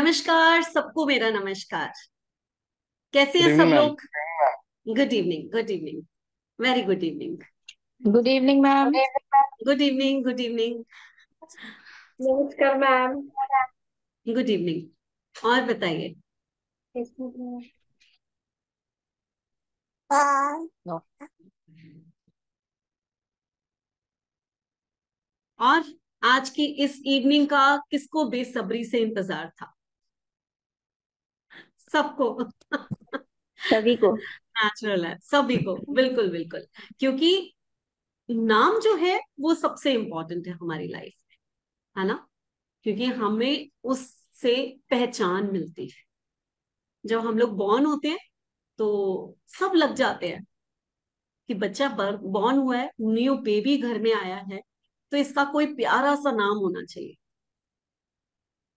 नमस्कार सबको, मेरा नमस्कार। कैसे गुड हैं इवनिंग सब मैम। लोग? Good evening, good evening, very good evening. Good evening ma'am. Good evening, good evening, नमस्कार मैम। Good evening. और बताइए। नो। और आज की इस इवनिंग का किसको बेसब्री से इंतजार था? सबको। सभी को। नेचुरल है, सभी को, बिल्कुल बिल्कुल। क्योंकि नाम जो है वो सबसे इंपॉर्टेंट है हमारी लाइफ में, है ना? क्योंकि हमें उससे पहचान मिलती है। जब हम लोग बॉर्न होते हैं तो सब लग जाते हैं कि बच्चा बॉर्न हुआ है, न्यू बेबी घर में आया है, तो इसका कोई प्यारा सा नाम होना चाहिए।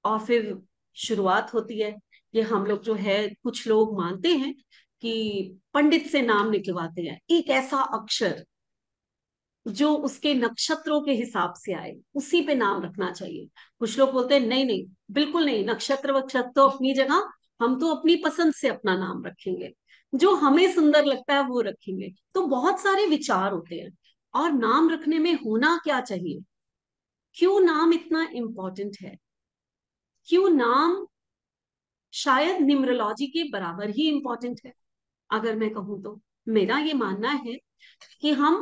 और फिर शुरुआत होती है कि हम लोग जो है, कुछ लोग मानते हैं कि पंडित से नाम निकलवाते हैं, एक ऐसा अक्षर जो उसके नक्षत्रों के हिसाब से आए, उसी पे नाम रखना चाहिए। कुछ लोग बोलते हैं नहीं नहीं, बिल्कुल नहीं, नक्षत्र वक्षत्र तो अपनी जगह, हम तो अपनी पसंद से अपना नाम रखेंगे, जो हमें सुंदर लगता है वो रखेंगे। तो बहुत सारे विचार होते हैं। और नाम रखने में होना क्या चाहिए? क्यों नाम इतना इम्पोर्टेंट है? क्यों नाम शायद न्यूमरोलॉजी के बराबर ही इम्पोर्टेंट है, अगर मैं कहूँ तो। मेरा ये मानना है कि हम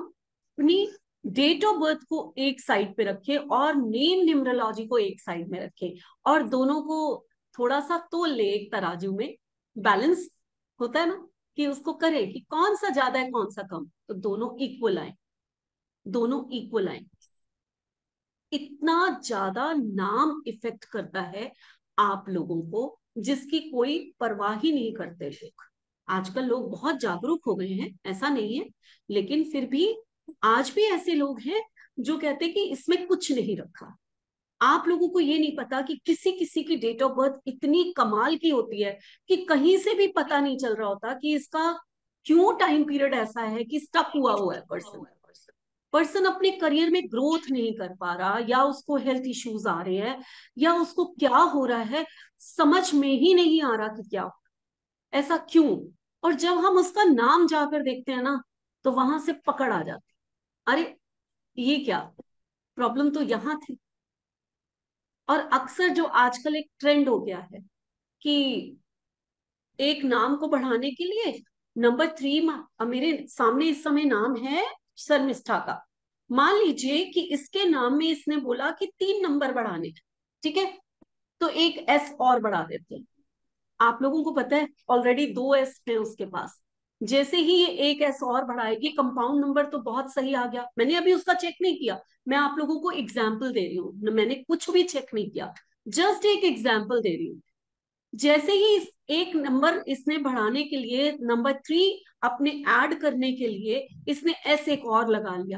अपनी डेट ऑफ बर्थ को एक साइड पे रखें और नेम न्यूमरोलॉजी को एक साइड में रखें, और दोनों को थोड़ा सा तोल ले, एक तराजू में बैलेंस होता है ना, कि उसको करे कि कौन सा ज्यादा है कौन सा कम, तो दोनों इक्वल आए, दोनों इक्वल आए। इतना ज्यादा नाम इफेक्ट करता है आप लोगों को, जिसकी कोई परवाह ही नहीं करते लोग। आजकल लोग बहुत जागरूक हो गए हैं, ऐसा नहीं है, लेकिन फिर भी आज भी ऐसे लोग हैं जो कहते हैं कि इसमें कुछ नहीं रखा। आप लोगों को ये नहीं पता कि किसी किसी की डेट ऑफ बर्थ इतनी कमाल की होती है कि कहीं से भी पता नहीं चल रहा होता कि इसका क्यों टाइम पीरियड ऐसा है कि स्टक हुआ हुआ है पर्सन। पर्सन अपने करियर में ग्रोथ नहीं कर पा रहा, या उसको हेल्थ इश्यूज आ रहे हैं, या उसको क्या हो रहा है समझ में ही नहीं आ रहा कि क्या, ऐसा क्यों। और जब हम उसका नाम जाकर देखते हैं ना, तो वहां से पकड़ आ जाती, अरे ये क्या, प्रॉब्लम तो यहां थी। और अक्सर जो आजकल एक ट्रेंड हो गया है कि एक नाम को बढ़ाने के लिए नंबर 3, मेरे सामने इस समय नाम है शर्मिष्ठा का, मान लीजिए कि इसके नाम में इसने बोला कि 3 नंबर बढ़ाने, ठीक है, तो एक एस और बढ़ा देते हैं। आप लोगों को पता है ऑलरेडी 2 एस है उसके पास। जैसे ही ये एक एस और बढ़ाएगी, कंपाउंड नंबर तो बहुत सही आ गया, मैंने अभी उसका चेक नहीं किया, मैं आप लोगों को एग्जाम्पल दे रही हूँ, मैंने कुछ भी चेक नहीं किया, जस्ट एक एग्जाम्पल दे रही हूँ। जैसे ही एक नंबर इसने बढ़ाने के लिए, नंबर 3 अपने ऐड करने के लिए, इसने एस एक और लगा लिया,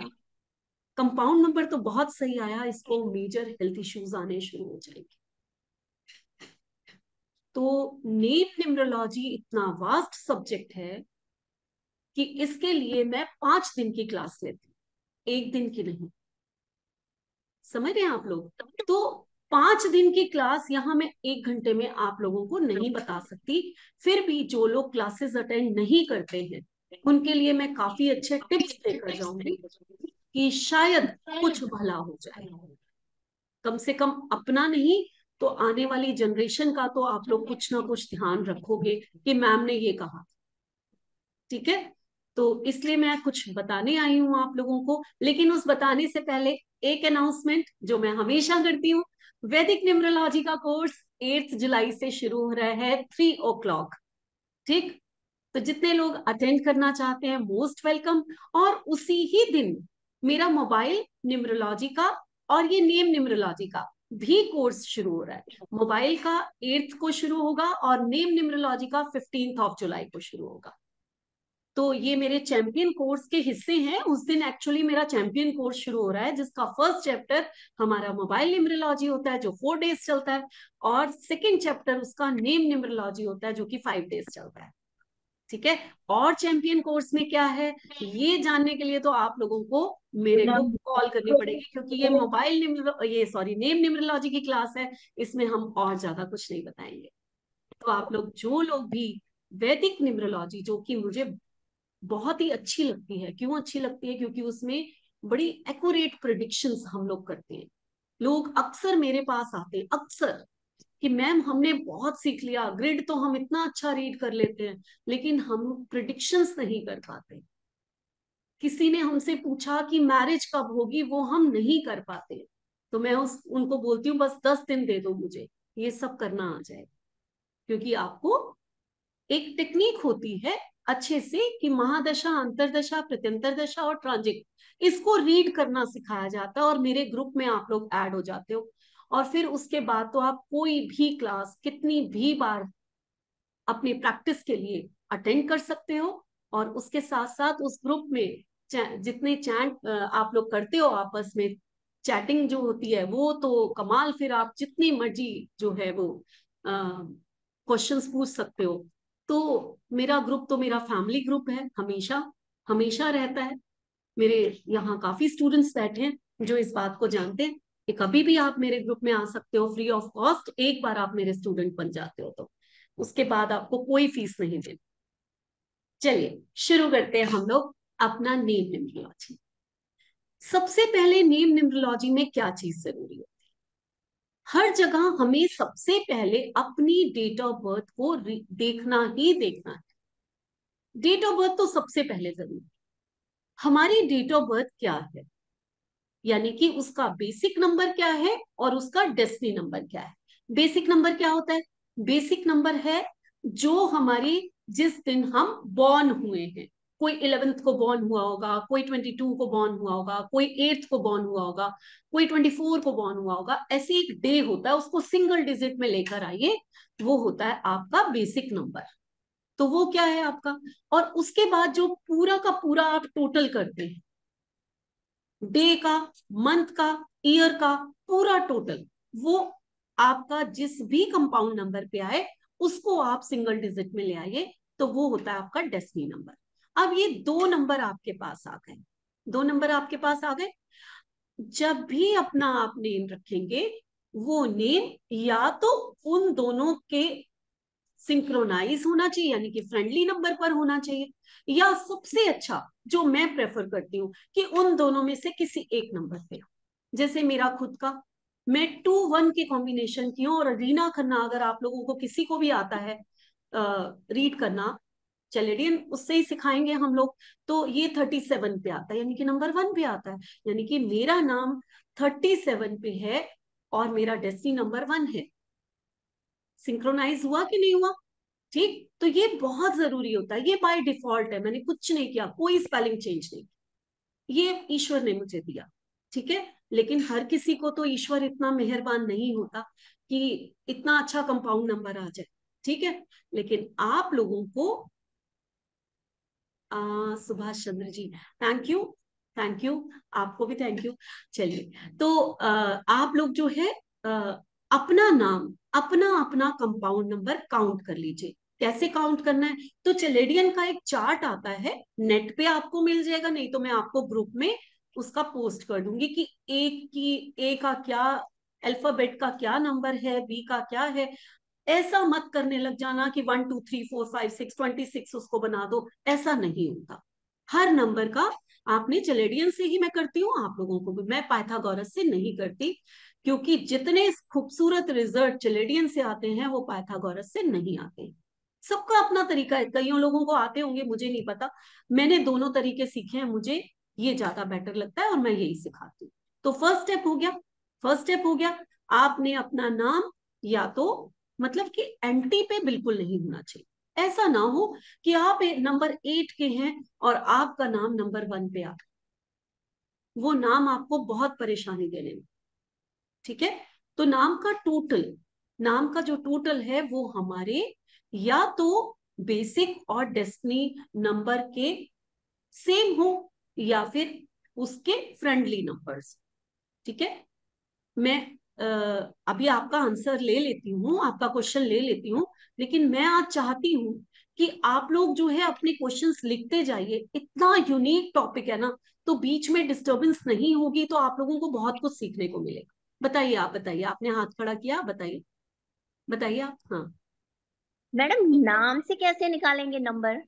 कंपाउंड नंबर तो बहुत सही आया, इसको मेजर हेल्थ इश्यूज आने शुरू हो जाएंगे। तो नेम न्यूमरोलॉजी इतना वास्ट सब्जेक्ट है कि इसके लिए मैं 5 दिन की क्लास लेती हूँ, एक दिन की नहीं। समझ रहे हैं आप लोग? तो 5 दिन की क्लास यहाँ मैं 1 घंटे में आप लोगों को नहीं बता सकती। फिर भी जो लोग क्लासेस अटेंड नहीं करते हैं, उनके लिए मैं काफी अच्छे टिप्स देकर जाऊंगी कि शायद कुछ भला हो जाए। कम से कम अपना नहीं तो आने वाली जनरेशन का तो आप लोग कुछ ना कुछ ध्यान रखोगे कि मैम ने ये कहा, ठीक है। तो इसलिए मैं कुछ बताने आई हूँ आप लोगों को, लेकिन उस बताने से पहले एक अनाउंसमेंट जो मैं हमेशा करती हूँ। वैदिक न्यूमरोलॉजी का कोर्स 8 जुलाई से शुरू हो रहा है, 3 o'clock, ठीक। तो जितने लोग अटेंड करना चाहते हैं, मोस्ट वेलकम। और उसी ही दिन मेरा मोबाइल न्यूमरोलॉजी का और ये नेम न्यूमरोलॉजी का भी कोर्स शुरू हो रहा है। मोबाइल का 8th को शुरू होगा और नेम न्यूमरोलॉजी का 15 जुलाई को शुरू होगा। तो ये मेरे चैंपियन कोर्स के हिस्से हैं। उस दिन एक्चुअली मेरा चैंपियन कोर्स शुरू हो रहा है, जिसका फर्स्ट चैप्टर हमारा मोबाइल न्यूमरोलॉजी होता है, जो 4 डेज चलता है, और सेकेंड चैप्टर उसका नेम न्यूमरोलॉजी होता है, जो कि 5 डेज चलता है। ठीक है। और चैंपियन कोर्स में क्या है ये जानने के लिए तो आप लोगों को मेरे को कॉल करनी पड़ेगी, क्योंकि ये नेम न्यूमरोलॉजी की क्लास है, इसमें हम और ज्यादा कुछ नहीं बताएंगे। तो आप लोग जो लोग भी वैदिक न्यूमरोलॉजी, जो कि मुझे बहुत ही अच्छी लगती है, क्यों अच्छी लगती है, क्योंकि उसमें बड़ी एक्यूरेट प्रिडिक्शंस हम लोग करते हैं। लोग अक्सर मेरे पास आते हैं, अक्सर, कि मैम हमने बहुत सीख लिया, ग्रिड तो हम इतना अच्छा रीड कर लेते हैं, लेकिन हम प्रिडिक्शंस नहीं कर पाते। किसी ने हमसे पूछा कि मैरिज कब होगी, वो हम नहीं कर पाते। तो मैं उनको बोलती हूँ बस 10 दिन दे दो मुझे, ये सब करना आ जाए। क्योंकि आपको एक टेक्निक होती है अच्छे से कि महादशा, अंतरदशा, प्रत्यंतर दशा और ट्रांजिट, इसको रीड करना सिखाया जाता है, और मेरे ग्रुप में आप लोग ऐड हो जाते हो। और फिर उसके बाद तो आप कोई भी क्लास कितनी भी बार अपनी प्रैक्टिस के लिए अटेंड कर सकते हो। और उसके साथ साथ उस ग्रुप में जितने चैट आप लोग करते हो आपस में, चैटिंग जो होती है वो तो कमाल, फिर आप जितनी मर्जी जो है वो क्वेश्चंस पूछ सकते हो। तो मेरा ग्रुप तो मेरा फैमिली ग्रुप है, हमेशा हमेशा रहता है। मेरे यहाँ काफी स्टूडेंट्स बैठे हैं जो इस बात को जानते हैं कि कभी भी आप मेरे ग्रुप में आ सकते हो फ्री ऑफ कॉस्ट, एक बार आप मेरे स्टूडेंट बन जाते हो तो उसके बाद आपको कोई फीस नहीं देनी। चलिए शुरू करते हैं हम लोग अपना नेम न्यूमरोलॉजी। सबसे पहले नेम न्यूमरोलॉजी में क्या चीज जरूरी है? हर जगह हमें सबसे पहले अपनी डेट ऑफ बर्थ को देखना ही देखना है। डेट ऑफ बर्थ तो सबसे पहले जरूरी है। हमारी डेट ऑफ बर्थ क्या है, यानी कि उसका बेसिक नंबर क्या है और उसका डेस्टिनी नंबर क्या है। बेसिक नंबर क्या होता है? बेसिक नंबर है जो हमारी, जिस दिन हम बॉर्न हुए हैं। कोई 11th को बॉर्न हुआ होगा, कोई 22 को बॉर्न हुआ होगा, कोई 8th को बॉर्न हुआ होगा, कोई 24 को बॉर्न हुआ होगा। ऐसे एक डे होता है, उसको सिंगल डिजिट में लेकर आइए, वो होता है आपका बेसिक नंबर। तो वो क्या है आपका? और उसके बाद जो पूरा का पूरा आप टोटल करते हैं, डे का, मंथ का, ईयर का पूरा टोटल, वो आपका जिस भी कंपाउंड नंबर पे आए उसको आप सिंगल डिजिट में ले आइए, तो वो होता है आपका डेस्टिनी नंबर। अब ये दो नंबर आपके पास आ गए, दो नंबर आपके पास आ गए। जब भी अपना आप नेम रखेंगे, वो नेम या तो उन दोनों के सिंक्रोनाइज होना चाहिए, यानी कि फ्रेंडली नंबर पर होना चाहिए, या सबसे अच्छा जो मैं प्रेफर करती हूँ कि उन दोनों में से किसी एक नंबर पे हो। जैसे मेरा खुद का, मैं 2-1 के कॉम्बिनेशन की हूँ। और रीना खन्ना, अगर आप लोगों को किसी को भी आता है रीड करना, चलेडियन उससे ही सिखाएंगे हम लोग, तो ये 37 पे आता है, यानी कि नंबर 1 पे आता है, यानी कि मेरा नाम 37 पे है और मेरा डेस्टिनी नंबर 1 है। सिंक्रोनाइज हुआ कि नहीं हुआ? ठीक, तो ये बहुत जरूरी होता है, ये बाय डिफॉल्ट है, मैंने कुछ नहीं किया, कोई स्पेलिंग चेंज नहीं, ये ईश्वर ने मुझे दिया। ठीक है, लेकिन हर किसी को तो ईश्वर इतना मेहरबान नहीं होता कि इतना अच्छा कंपाउंड नंबर आ जाए। ठीक है, लेकिन आप लोगों को Subhash Chandra ji, thank you, thank you, आपको भी थैंक यू। चलिए, तो आप लोग जो है अपना नाम, अपना अपना कंपाउंड नंबर काउंट कर लीजिए। कैसे काउंट करना है? तो चलेडियन का एक चार्ट आता है, नेट पे आपको मिल जाएगा, नहीं तो मैं आपको ग्रुप में उसका पोस्ट कर दूंगी कि ए का क्या, अल्फाबेट का क्या नंबर है, बी का क्या है। ऐसा मत करने लग जाना कि 1 2 3 4 5 6 26 उसको बना दो, ऐसा नहीं होता। हर नंबर का, आपने चलेडियन से ही मैं करती हूँ, आप लोगों को भी, मैं पाइथागोरस से नहीं करती, क्योंकि जितने खूबसूरत रिजल्ट चलेडियन से आते हैं वो पाइथागोरस से नहीं आते। सबका अपना तरीका है, कईयों लोगों को आते होंगे, मुझे नहीं पता। मैंने दोनों तरीके सीखे हैं, मुझे ये ज्यादा बेटर लगता है और मैं यही सिखाती हूँ। तो फर्स्ट स्टेप हो गया, फर्स्ट स्टेप हो गया, आपने अपना नाम, या तो मतलब कि एंटी पे बिल्कुल नहीं होना चाहिए। ऐसा ना हो कि आप नंबर 8 के हैं और आपका नाम नंबर 1 पे आ, वो नाम आपको बहुत परेशानी देने में। ठीक है, तो नाम का टोटल, नाम का जो टोटल है वो हमारे या तो बेसिक और डेस्टिनी नंबर के सेम हो, या फिर उसके फ्रेंडली नंबर्स। ठीक है, मैं अभी आपका आंसर ले लेती हूँ, आपका क्वेश्चन ले लेती हूँ, लेकिन मैं आज चाहती हूँ कि आप लोग जो है अपने क्वेश्चंस लिखते जाइए। इतना यूनिक टॉपिक है ना, तो बीच में डिस्टरबेंस नहीं होगी, तो आप लोगों को बहुत कुछ सीखने को मिलेगा। बताइए, आप बताइए, आपने हाथ खड़ा किया, बताइए, बताइए आप। हाँ, मैडम नाम से कैसे निकालेंगे नंबर?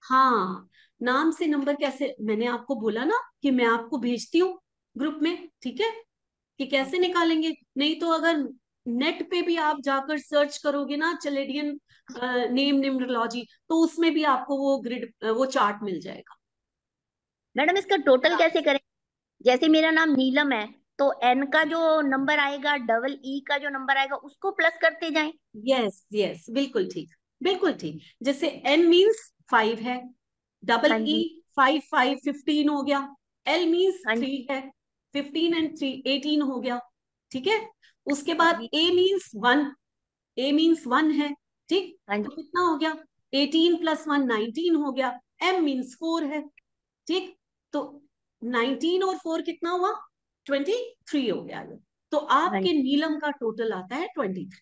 हाँ, नाम से नंबर कैसे, मैंने आपको बोला ना कि मैं आपको भेजती हूँ ग्रुप में, ठीक है, कि कैसे ओके। निकालेंगे। नहीं तो अगर नेट पे भी आप जाकर सर्च करोगे ना, चलेडियन नेम न्यूमरोलॉजी, तो उसमें भी आपको वो ग्रिड, वो चार्ट मिल जाएगा। मैडम इसका टोटल कैसे करें? जैसे मेरा नाम नीलम है, तो एन का जो नंबर आएगा, डबल ई का जो नंबर आएगा, उसको प्लस करते जाएं। यस यस, बिल्कुल ठीक, बिल्कुल ठीक। जैसे एन मीन्स 5 है, डबल हाँ ई, जी। 5 5 15 हो गया। एल मीन्स हाँ 3 जी। है, 15 एंड 3 18 हो गया, ठीक है। उसके हाँ बाद जी। ए मीन्स 1, ए मीन्स 1 है, ठीक। हाँ तो जी। कितना हो गया, 18 प्लस 1 19 हो गया। एम मीन्स 4 है, ठीक। तो 19 और 4 कितना हुआ, 23 हो गया ये। तो हाँ आपके जी। नीलम का टोटल आता है 23।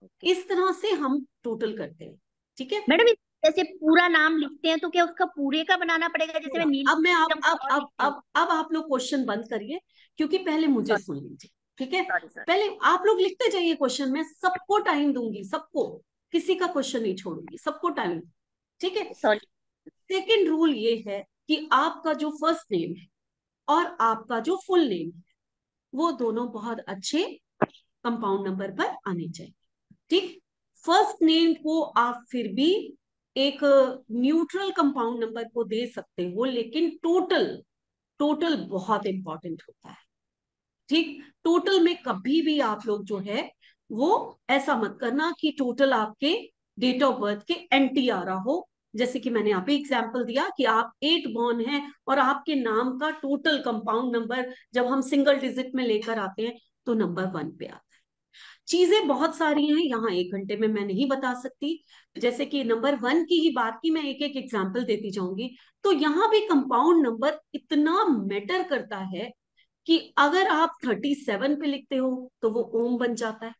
ओके। इस तरह से हम टोटल करते हैं, ठीक है। मैडम जैसे पूरा नाम लिखते हैं तो क्या उसका पूरे का बनाना पड़ेगा? जैसे मैं पूरा, अब मैं आप नीलम कुछ और लिखती हूँ। अब आप लोग क्वेश्चन बंद करिए, क्योंकि पहले मुझे सॉरी। सुन लीजिए, ठीक है। Sorry sir. पहले आप लोग लिखते जाइए क्वेश्चन, मैं सबको टाइम दूंगी, सबको, किसी का क्वेश्चन नहीं छोड़ूंगी, सबको टाइम, ठीक है। सॉरी। सेकेंड रूल ये है कि आपका जो फर्स्ट नेम है और आपका जो फुल नेम है, वो दोनों बहुत अच्छे कंपाउंड नंबर पर आने चाहिए, ठीक। फर्स्ट नेम को आप फिर भी एक न्यूट्रल कंपाउंड नंबर को दे सकते हो, लेकिन टोटल, टोटल बहुत इंपॉर्टेंट होता है, ठीक। टोटल में कभी भी आप लोग जो है वो ऐसा मत करना कि टोटल आपके डेट ऑफ बर्थ के एंटी आ रहा हो। जैसे कि मैंने यहाँ पे एग्जाम्पल दिया कि आप 8 बॉर्न हैं और आपके नाम का टोटल कंपाउंड नंबर जब हम सिंगल डिजिट में लेकर आते हैं तो नंबर 1 पे आता है। चीजें बहुत सारी हैं, यहाँ 1 घंटे में मैं नहीं बता सकती। जैसे कि नंबर 1 की ही बात की, मैं एक एक एग्जाम्पल देती जाऊंगी। तो यहाँ भी कंपाउंड नंबर इतना मैटर करता है कि अगर आप 37 पे लिखते हो तो वो ओम बन जाता है।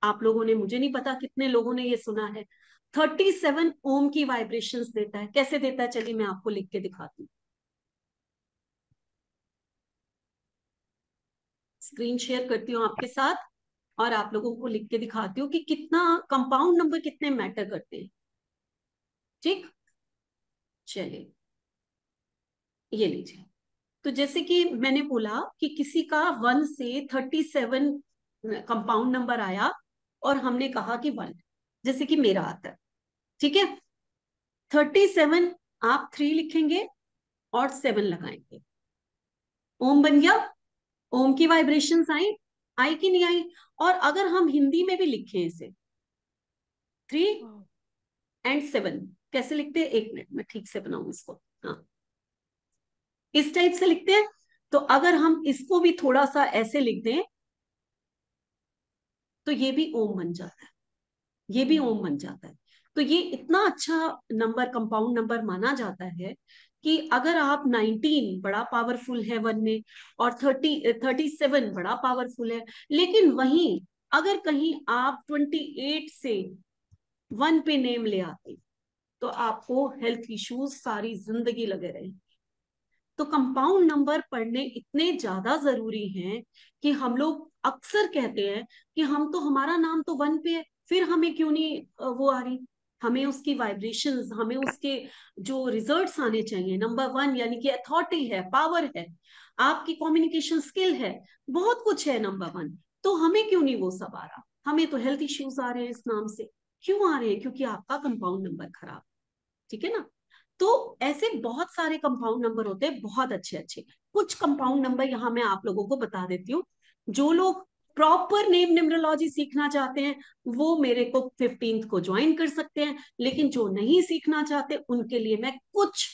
आप लोगों ने, मुझे नहीं पता कितने लोगों ने ये सुना है, 37 ओम की वाइब्रेशंस देता है। कैसे देता है, चलिए मैं आपको लिख के दिखाती हूँ, स्क्रीन शेयर करती हूँ आपके साथ और आप लोगों को लिख के दिखाती हूँ कि कितना कंपाउंड नंबर कितने मैटर करते हैं, ठीक। चलिए, ये लीजिए। तो जैसे कि मैंने बोला कि किसी का 1 से 37 कंपाउंड नंबर आया और हमने कहा कि 1, जैसे कि मेरा आता है, ठीक है। 37 आप 3 लिखेंगे और 7 लगाएंगे, ओम बन गया। ओम की वाइब्रेशंस आई, आई कि नहीं आई। और अगर हम हिंदी में भी लिखें इसे, 3 और 7, कैसे लिखते हैं, 1 मिनट में ठीक से बनाऊं इसको। हाँ, इस टाइप से लिखते हैं। तो अगर हम इसको भी थोड़ा सा ऐसे लिख दें तो ये भी ओम बन जाता है, ये भी ओम बन जाता है। तो ये इतना अच्छा नंबर, कंपाउंड नंबर माना जाता है कि अगर आप 19 बड़ा पावरफुल है 1 में, और 37 बड़ा पावरफुल है, लेकिन वहीं अगर कहीं आप 28 से 1 पे नेम ले आते तो आपको हेल्थ इश्यूज सारी जिंदगी लगे रहे। तो कंपाउंड नंबर पढ़ने इतने ज्यादा जरूरी हैं कि हम लोग अक्सर कहते हैं कि हम तो, हमारा नाम तो 1 पे है, फिर हमें क्यों नहीं वो आ रही। हमें उसकी वाइब्रेशंस, हमें उसके जो रिजल्ट्स आने चाहिए। नंबर 1 यानी कि अथॉरिटी है, पावर है, आपकी कम्युनिकेशन स्किल है, बहुत कुछ है नंबर 1। तो हमें क्यों नहीं वो सब आ रहा, हमें तो हेल्थ इश्यूज आ रहे हैं इस नाम से। क्यों आ रहे हैं, क्योंकि आपका कंपाउंड नंबर खराब, ठीक है ना। तो ऐसे बहुत सारे कंपाउंड नंबर होते हैं, बहुत अच्छे अच्छे। कुछ कंपाउंड नंबर यहाँ मैं आप लोगों को बता देती हूँ। जो लोग प्रॉपर नेम न्यूमरोलॉजी सीखना चाहते हैं वो मेरे को 15th को ज्वाइन कर सकते हैं, लेकिन जो नहीं सीखना चाहते उनके लिए मैं कुछ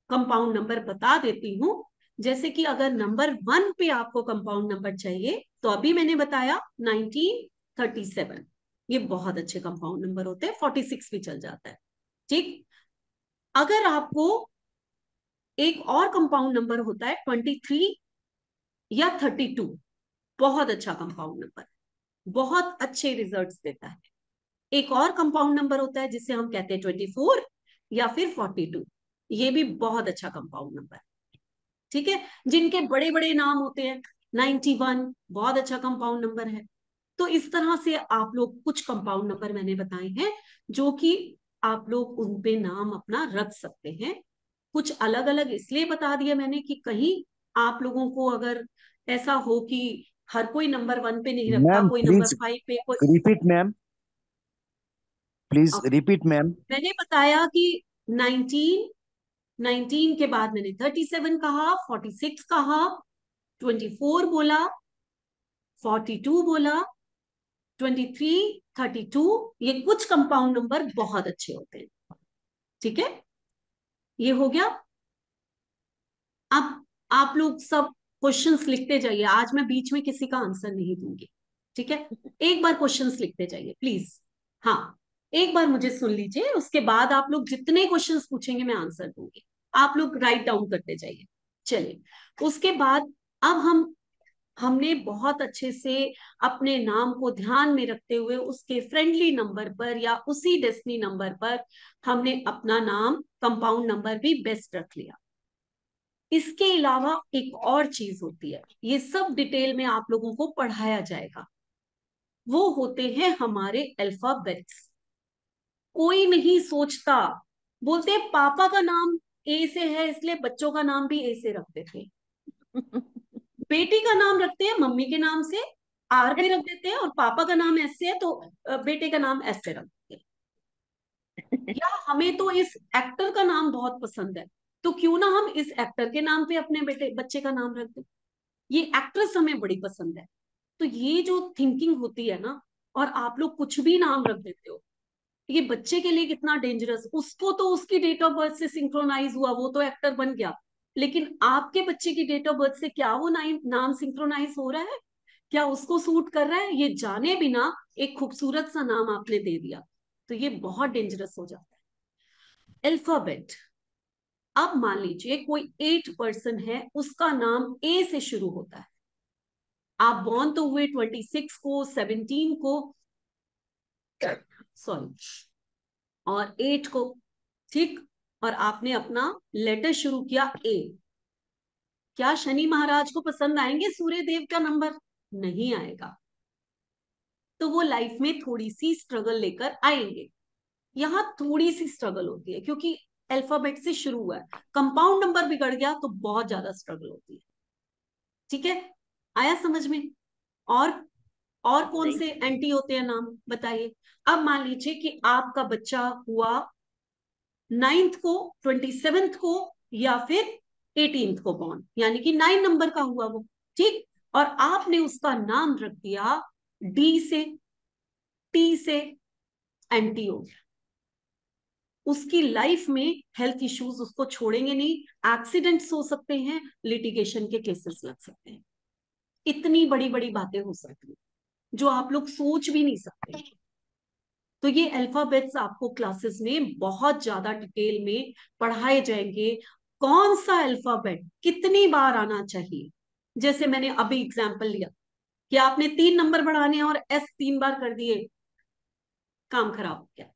कंपाउंड नंबर बता देती हूँ। जैसे कि अगर नंबर 1 पे आपको कंपाउंड नंबर चाहिए तो अभी मैंने बताया 1937, ये बहुत अच्छे कंपाउंड नंबर होते हैं, 46 भी चल जाता है, ठीक। अगर आपको एक और कंपाउंड नंबर होता है 23 या 32, बहुत अच्छा कंपाउंड नंबर, बहुत अच्छे रिजल्ट्स देता है। एक और कंपाउंड नंबर होता है जिसे हम कहते हैं 24 या फिर 42। ये भी बहुत अच्छा कंपाउंड नंबर, ठीक है। जिनके बड़े बड़े नाम होते हैं, 91 बहुत अच्छा कंपाउंड नंबर है। तो इस तरह से आप लोग कुछ कंपाउंड नंबर मैंने बताए हैं जो कि आप लोग उन पे नाम अपना रख सकते हैं। कुछ अलग अलग इसलिए बता दिया मैंने कि कहीं आप लोगों को अगर ऐसा हो कि हर कोई नंबर 1 पे नहीं रखता, मैम कोई नंबर प्लीज 5 पे, कोई। Repeat ma'am, please okay, repeat ma'am. मैंने बताया कि 19, 19 के बाद मैंने 37 कहा, 46 कहा, 24 बोला, 42 बोला, 23, 32। ये कुछ कंपाउंड नंबर बहुत अच्छे होते हैं, ठीक है। ये हो गया। अब आप लोग सब क्वेश्चंस लिखते जाइए, आज मैं बीच में किसी का आंसर नहीं दूंगी, ठीक है। एक बार क्वेश्चंस लिखते जाइए प्लीज। हाँ, एक बार मुझे सुन लीजिए, उसके बाद आप लोग जितने क्वेश्चंस पूछेंगे मैं आंसर दूंगी। आप लोग राइट डाउन करते जाइए। चलिए, उसके बाद अब हमने बहुत अच्छे से अपने नाम को ध्यान में रखते हुए उसके फ्रेंडली नंबर पर या उसी डेस्टिनी नंबर पर हमने अपना नाम कंपाउंड नंबर भी बेस्ट रख लिया। इसके अलावा एक और चीज होती है, ये सब डिटेल में आप लोगों को पढ़ाया जाएगा। वो होते हैं हमारे अल्फाबेट्स। कोई नहीं सोचता, बोलते हैं पापा का नाम ए से है इसलिए बच्चों का नाम भी ए से रखते थे। बेटी का नाम रखते हैं मम्मी के नाम से, आर पे रख देते हैं, और पापा का नाम एस से है तो बेटे का नाम एस से रख देते हैं। या हमें तो इस एक्टर का नाम बहुत पसंद है, तो क्यों ना हम इस एक्टर के नाम पे अपने बेटे बच्चे का नाम रख दें। ये एक्ट्रेस हमें बड़ी पसंद है। तो ये जो थिंकिंग होती है ना, और आप लोग कुछ भी नाम रख देते हो, ये बच्चे के लिए कितना डेंजरस। उसको तो उसकी डेट ऑफ बर्थ से सिंक्रोनाइज हुआ, वो तो एक्टर बन गया, लेकिन आपके बच्चे की डेट ऑफ बर्थ से क्या वो नाम सिंक्रोनाइज हो रहा है, क्या उसको सूट कर रहा है, ये जाने बिना एक खूबसूरत सा नाम आपने दे दिया, तो ये बहुत डेंजरस हो जाता है। अल्फाबेट। अब मान लीजिए कोई 8 पर्सन है, उसका नाम ए से शुरू होता है। आप बॉर्न तो हुए 26 को, 17 को, सॉरी, और 8 को, ठीक। और आपने अपना लेटर शुरू किया ए। क्या शनि महाराज को पसंद आएंगे सूर्य देव का नंबर? नहीं आएगा। तो वो लाइफ में थोड़ी सी स्ट्रगल लेकर आएंगे। यहाँ थोड़ी सी स्ट्रगल होती है क्योंकि अल्फाबेट से शुरू हुआ है। कंपाउंड नंबर बिगड़ गया तो बहुत ज्यादा स्ट्रगल होती है, ठीक है। आया समझ में? और और कौन नहीं। से एंटी होते हैं नाम बताइए। अब मान लीजिए कि आपका बच्चा हुआ 9th को, 27th को, या फिर 18th को बॉर्न, यानी कि 9 नंबर का हुआ वो, ठीक। और आपने उसका नाम रख दिया डी से, टी से, एंटी हो गया। उसकी लाइफ में हेल्थ इश्यूज उसको छोड़ेंगे नहीं, एक्सीडेंट्स हो सकते हैं, लिटिगेशन के केसेस लग सकते हैं, इतनी बड़ी बड़ी बातें हो सकती हैं जो आप लोग सोच भी नहीं सकते। तो ये अल्फाबेट्स आपको क्लासेस में बहुत ज्यादा डिटेल में पढ़ाए जाएंगे। कौन सा अल्फाबेट कितनी बार आना चाहिए, जैसे मैंने अभी एग्जांपल लिया कि आपने 3 नंबर बढ़ाने हैं और एस 3 बार कर दिए, काम खराब हो गया,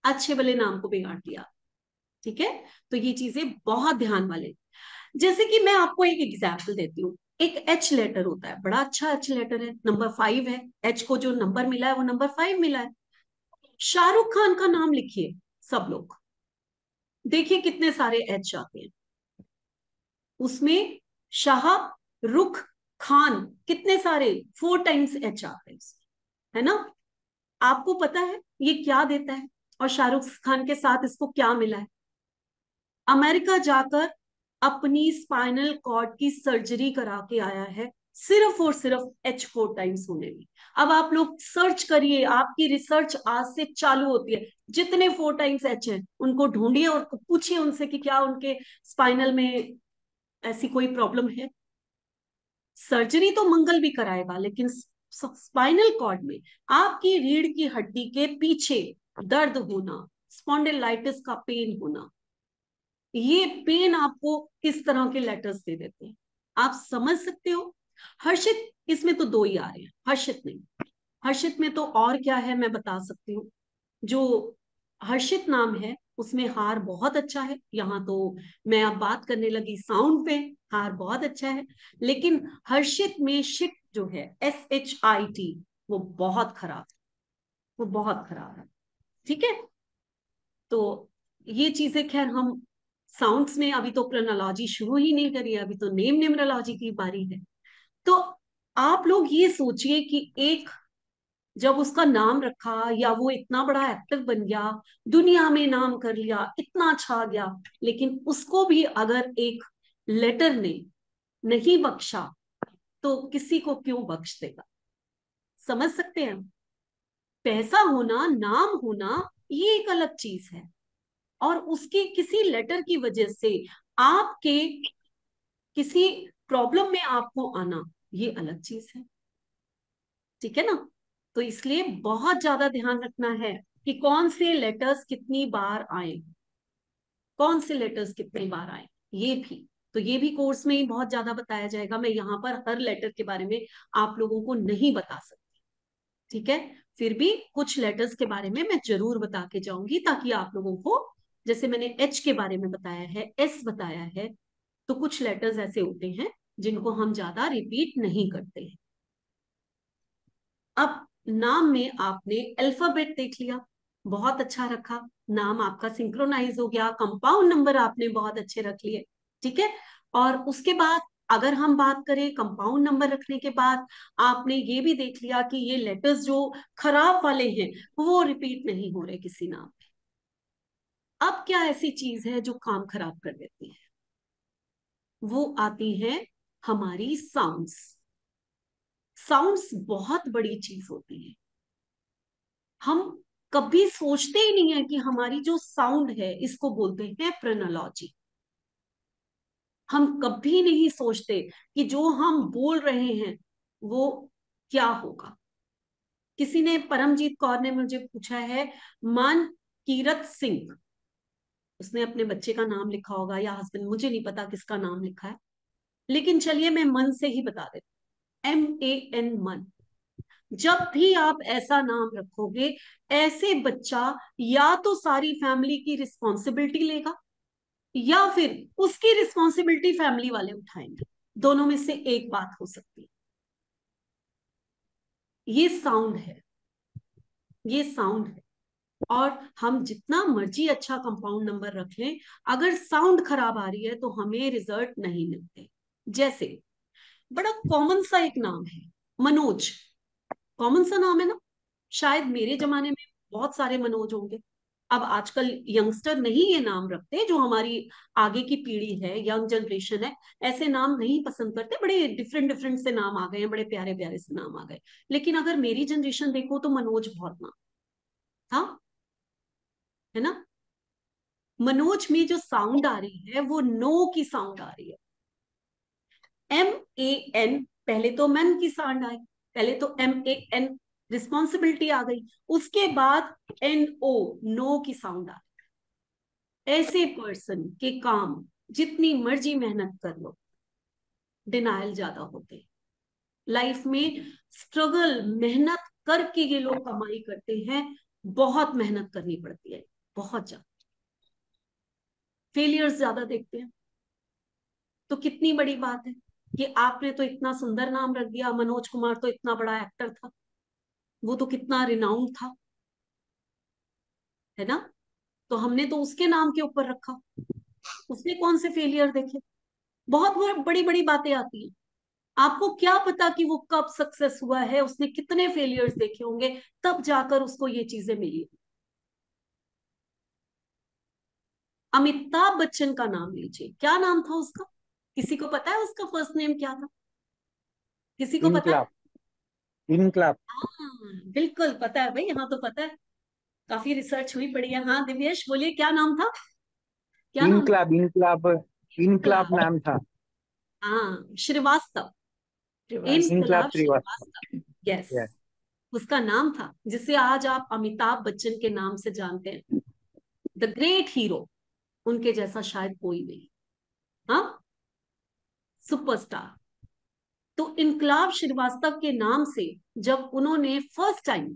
अच्छे भले नाम को बिगाड़ दिया, ठीक है। तो ये चीजें बहुत ध्यान वाले। जैसे कि मैं आपको एक एग्जाम्पल देती हूँ। एक एच लेटर होता है, बड़ा अच्छा एच लेटर है, नंबर 5 है, एच को जो नंबर मिला है वो नंबर 5 मिला है। शाहरुख खान का नाम लिखिए सब लोग, देखिए कितने सारे एच आते हैं उसमें। शाह रुख खान, कितने सारे, 4 टाइम्स एच आते हैं उसमें, है ना। आपको पता है ये क्या देता है, और शाहरुख खान के साथ इसको क्या मिला है? अमेरिका जाकर अपनी स्पाइनल कॉर्ड की सर्जरी करा के आया है, सिर्फ और सिर्फ एच 4 टाइम्स होने में। अब आप लोग सर्च करिए, आपकी रिसर्च आज से चालू होती है। जितने 4 टाइम्स एच हैं उनको ढूंढिए और पूछिए उनसे कि क्या उनके स्पाइनल में ऐसी कोई प्रॉब्लम है। सर्जरी तो मंगल भी कराएगा, लेकिन स्पाइनल कॉर्ड में आपकी रीढ़ की हड्डी के पीछे दर्द होना, स्पॉन्डिलाइटिस का पेन होना, ये पेन आपको किस तरह के लेटर्स दे देते हैं, आप समझ सकते हो। हर्षित, इसमें तो दो ही आ रहे हैं, हर्षित नहीं। हर्षित में तो और क्या है मैं बता सकती हूँ। जो हर्षित नाम है उसमें हार बहुत अच्छा है। यहाँ तो मैं अब बात करने लगी साउंड पे, हार बहुत अच्छा है। लेकिन हर्षित में शिट जो है, SHIT, वो बहुत खराब, वो बहुत खराब है। ठीक है, तो ये चीजें खैर हम साउंड्स में अभी तो प्रोनोलॉजी शुरू ही नहीं करी है, अभी तो नेम न्यूमरोलॉजी की बारी है। तो आप लोग ये सोचिए कि एक, जब उसका नाम रखा या वो इतना बड़ा एक्टर बन गया, दुनिया में नाम कर लिया, इतना छा गया, लेकिन उसको भी अगर एक लेटर ने नहीं बख्शा तो किसी को क्यों बख्श देगा? समझ सकते हैं? पैसा होना, नाम होना, ये एक अलग चीज है, और उसकी किसी लेटर की वजह से आपके किसी प्रॉब्लम में आपको आना, ये अलग चीज है। ठीक है ना? तो इसलिए बहुत ज्यादा ध्यान रखना है कि कौन से लेटर्स कितनी बार आए, कौन से लेटर्स कितनी बार आए, ये भी। तो ये भी कोर्स में ही बहुत ज्यादा बताया जाएगा। मैं यहाँ पर हर लेटर के बारे में आप लोगों को नहीं बता सकती, ठीक है? फिर भी कुछ लेटर्स के बारे में मैं जरूर बता के जाऊंगी, ताकि आप लोगों को, जैसे मैंने H के बारे में बताया है, S बताया है, तो कुछ लेटर्स ऐसे होते हैं जिनको हम ज्यादा रिपीट नहीं करते हैं। अब नाम में आपने अल्फाबेट देख लिया, बहुत अच्छा रखा, नाम आपका सिंक्रोनाइज हो गया, कंपाउंड नंबर आपने बहुत अच्छे रख लिए। ठीक है, और उसके बाद अगर हम बात करें कंपाउंड नंबर रखने के बाद, आपने ये भी देख लिया कि ये लेटर्स जो खराब वाले हैं वो रिपीट नहीं हो रहे किसी नाम में। अब क्या ऐसी चीज है जो काम खराब कर देती है? वो आती है हमारी साउंड्स। साउंड्स बहुत बड़ी चीज होती है। हम कभी सोचते ही नहीं है कि हमारी जो साउंड है इसको बोलते हैं प्रोनोलॉजी। हम कभी नहीं सोचते कि जो हम बोल रहे हैं वो क्या होगा। किसी ने, परमजीत कौर ने मुझे पूछा है, मनकीरत सिंह, उसने अपने बच्चे का नाम लिखा होगा या हस्बैंड, मुझे नहीं पता किसका नाम लिखा है, लेकिन चलिए मैं मन से ही बता देती हूँ, MAN, मन। जब भी आप ऐसा नाम रखोगे, ऐसे बच्चा या तो सारी फैमिली की रिस्पॉन्सिबिलिटी लेगा, या फिर उसकी रिस्पॉन्सिबिलिटी फैमिली वाले उठाएंगे। दोनों में से एक बात हो सकती है। ये साउंड है, ये साउंड है। और हम जितना मर्जी अच्छा कंपाउंड नंबर रख लें, अगर साउंड खराब आ रही है तो हमें रिजल्ट नहीं मिलते। जैसे बड़ा कॉमन सा एक नाम है, मनोज। कॉमन सा नाम है ना? शायद मेरे जमाने में बहुत सारे मनोज होंगे। अब आजकल यंगस्टर नहीं ये नाम रखते, जो हमारी आगे की पीढ़ी है, यंग जनरेशन है, ऐसे नाम नहीं पसंद करते। बड़े डिफरेंट डिफरेंट से नाम आ गए हैं, बड़े प्यारे प्यारे से नाम आ गए। लेकिन अगर मेरी जनरेशन देखो तो मनोज बहुत नाम था, है ना? मनोज में जो साउंड आ रही है वो नो की साउंड आ रही है। MAN, पहले तो मैन की साउंड आई, पहले तो MAN, रिस्पॉन्सिबिलिटी आ गई, उसके बाद NO, नो की साउंड आ गई। ऐसे पर्सन के काम जितनी मर्जी मेहनत कर लो, डिनायल ज्यादा होते हैं लाइफ में। स्ट्रगल, मेहनत करके ये लोग कमाई करते हैं, बहुत मेहनत करनी पड़ती है, बहुत ज्यादा। फेलियर्स ज्यादा देखते हैं। तो कितनी बड़ी बात है कि आपने तो इतना सुंदर नाम रख दिया, मनोज कुमार तो इतना बड़ा एक्टर था, वो तो कितना रिनाउंड था, है ना? तो हमने तो उसके नाम के ऊपर रखा, उसने कौन से फेलियर देखे? बहुत बड़ी बड़ी बातें आती हैं। आपको क्या पता कि वो कब सक्सेस हुआ है, उसने कितने फेलियर्स देखे होंगे, तब जाकर उसको ये चीजें मिली। अमिताभ बच्चन का नाम लीजिए, क्या नाम था उसका? किसी को पता है उसका फर्स्ट नेम क्या था? किसी को पता है? इनकलाब। इनकलाब। हाँ, बिल्कुल पता है भाई, यहाँ तो पता है, काफी रिसर्च हुई पड़ी है। हाँ दिव्येश बोलिए, क्या नाम था? क्या नाम था? इनकलाब, इनकलाब। इनकलाब इनकलाब। नाम था। हाँ, श्रीवास्तव। इनकलाब इनकलाब श्रीवास्तव। Srivastava, yes, Yes. उसका नाम था, जिसे आज आप अमिताभ बच्चन के नाम से जानते हैं। द ग्रेट हीरो, उनके जैसा शायद कोई नहीं। हाँ, सुपरस्टार। तो इनकलाब श्रीवास्तव के नाम से जब उन्होंने फर्स्ट टाइम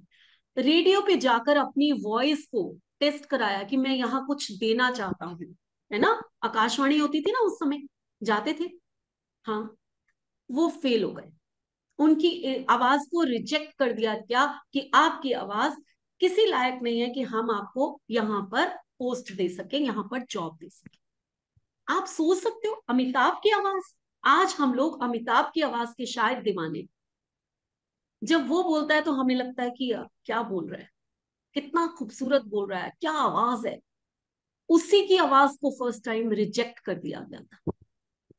रेडियो पे जाकर अपनी वॉइस को टेस्ट कराया कि मैं यहाँ कुछ देना चाहता हूँ, है ना, आकाशवाणी होती थी ना उस समय, जाते थे, हाँ, वो फेल हो गए। उनकी आवाज को रिजेक्ट कर दिया गया कि आपकी आवाज किसी लायक नहीं है कि हम आपको यहाँ पर पोस्ट दे सके, यहाँ पर जॉब दे सके। आप सोच सकते हो, अमिताभ की आवाज, आज हम लोग अमिताभ की आवाज के शायद दीवाने। जब वो बोलता है तो हमें लगता है कि क्या बोल रहा है, कितना खूबसूरत बोल रहा है, क्या आवाज है। उसी की आवाज को फर्स्ट टाइम रिजेक्ट कर दिया गया था।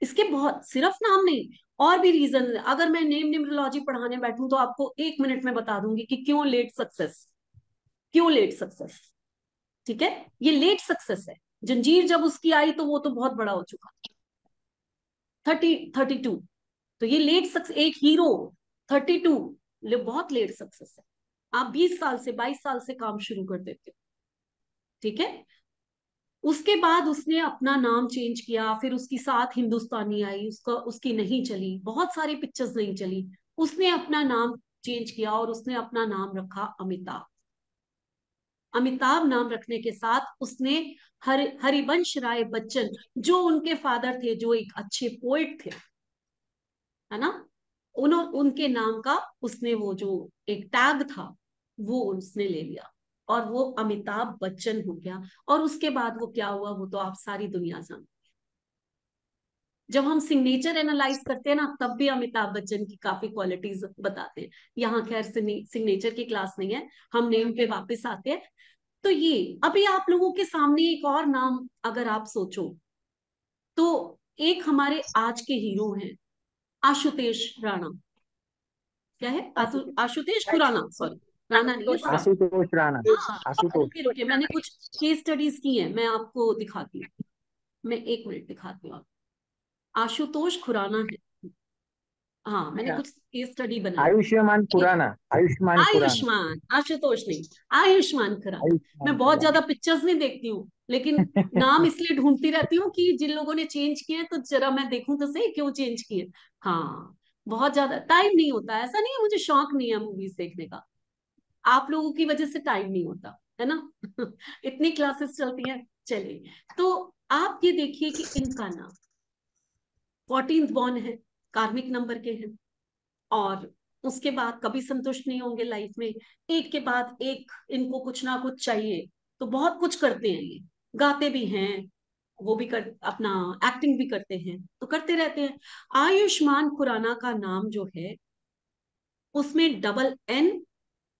इसके बहुत, सिर्फ नाम नहीं, और भी रीजन। अगर मैं नेम न्यूमरोलॉजी पढ़ाने बैठूं तो आपको 1 मिनट में बता दूंगी कि क्यों लेट सक्सेस, क्यों लेट सक्सेस। ठीक है, ये लेट सक्सेस है। जंजीर जब उसकी आई तो वो तो बहुत बड़ा हो चुका, 32। तो ये लेट सक्सेस, एक हीरो 32, बहुत लेट सक्सेस है। आप 20 साल से 22 साल से काम शुरू कर देते हो। ठीक है, उसके बाद उसने अपना नाम चेंज किया, फिर उसकी साथ हिंदुस्तानी आई, उसका उसकी नहीं चली, बहुत सारी पिक्चर्स नहीं चली, उसने अपना नाम चेंज किया और उसने अपना नाम रखा अमिताभ। अमिताभ नाम रखने के साथ उसने हरिवंश राय बच्चन, जो उनके फादर थे, जो एक अच्छे पोएट थे, है ना, उनके नाम का उसने वो जो एक टैग था वो उसने ले लिया और वो अमिताभ बच्चन हो गया। और उसके बाद वो क्या हुआ वो तो आप सारी दुनिया जानते। जब हम सिग्नेचर एनालाइज करते हैं ना, तब भी अमिताभ बच्चन की काफी क्वालिटीज बताते हैं। यहाँ खैर सिग्नेचर की क्लास नहीं है, हम नेम पे वापस आते हैं। तो ये अभी आप लोगों के सामने एक और नाम अगर आप सोचो तो एक हमारे आज के हीरो हैं, आशुतोष राणा। क्या है, आशुतोष खुराना, सॉरी, राणा नहीं है, खुराना। आशुतोष राणा। हाँ, आशुतोष। रुकिए रुकिए, मैंने कुछ केस स्टडीज की है, मैं आपको दिखाती हूँ, मैं 1 मिनट दिखाती हूँ आपको। आशुतोष खुराना है, हाँ, मैंने कुछ केस स्टडी बनाई। आयुष्मान खुराना। आयुष्मान खुराना। आयुष्मान, आशुतोष नहीं, आयुष्मान खुराना। आयुष्मान मैं बहुत खुराना। ज्यादा पिक्चर्स नहीं देखती हूँ, लेकिन नाम इसलिए ढूंढती रहती हूँ कि जिन लोगों ने चेंज किए हैं तो जरा मैं देखूं तो सही क्यों चेंज किए। हाँ, बहुत ज्यादा टाइम नहीं होता, ऐसा नहीं है मुझे शौक नहीं है मूवीज देखने का, आप लोगों की वजह से टाइम नहीं होता है ना। इतनी क्लासेस चलती हैं। चलिए, तो आप ये देखिए कि इनका नाम 14th बॉर्न है, कार्मिक नंबर के हैं, और उसके बाद कभी संतुष्ट नहीं होंगे लाइफ में, एक के बाद एक इनको कुछ ना कुछ चाहिए, तो बहुत कुछ करते हैं ये, गाते भी हैं, वो भी कर अपना एक्टिंग भी करते हैं, तो करते रहते हैं। आयुष्मान खुराना का नाम जो है उसमें डबल एन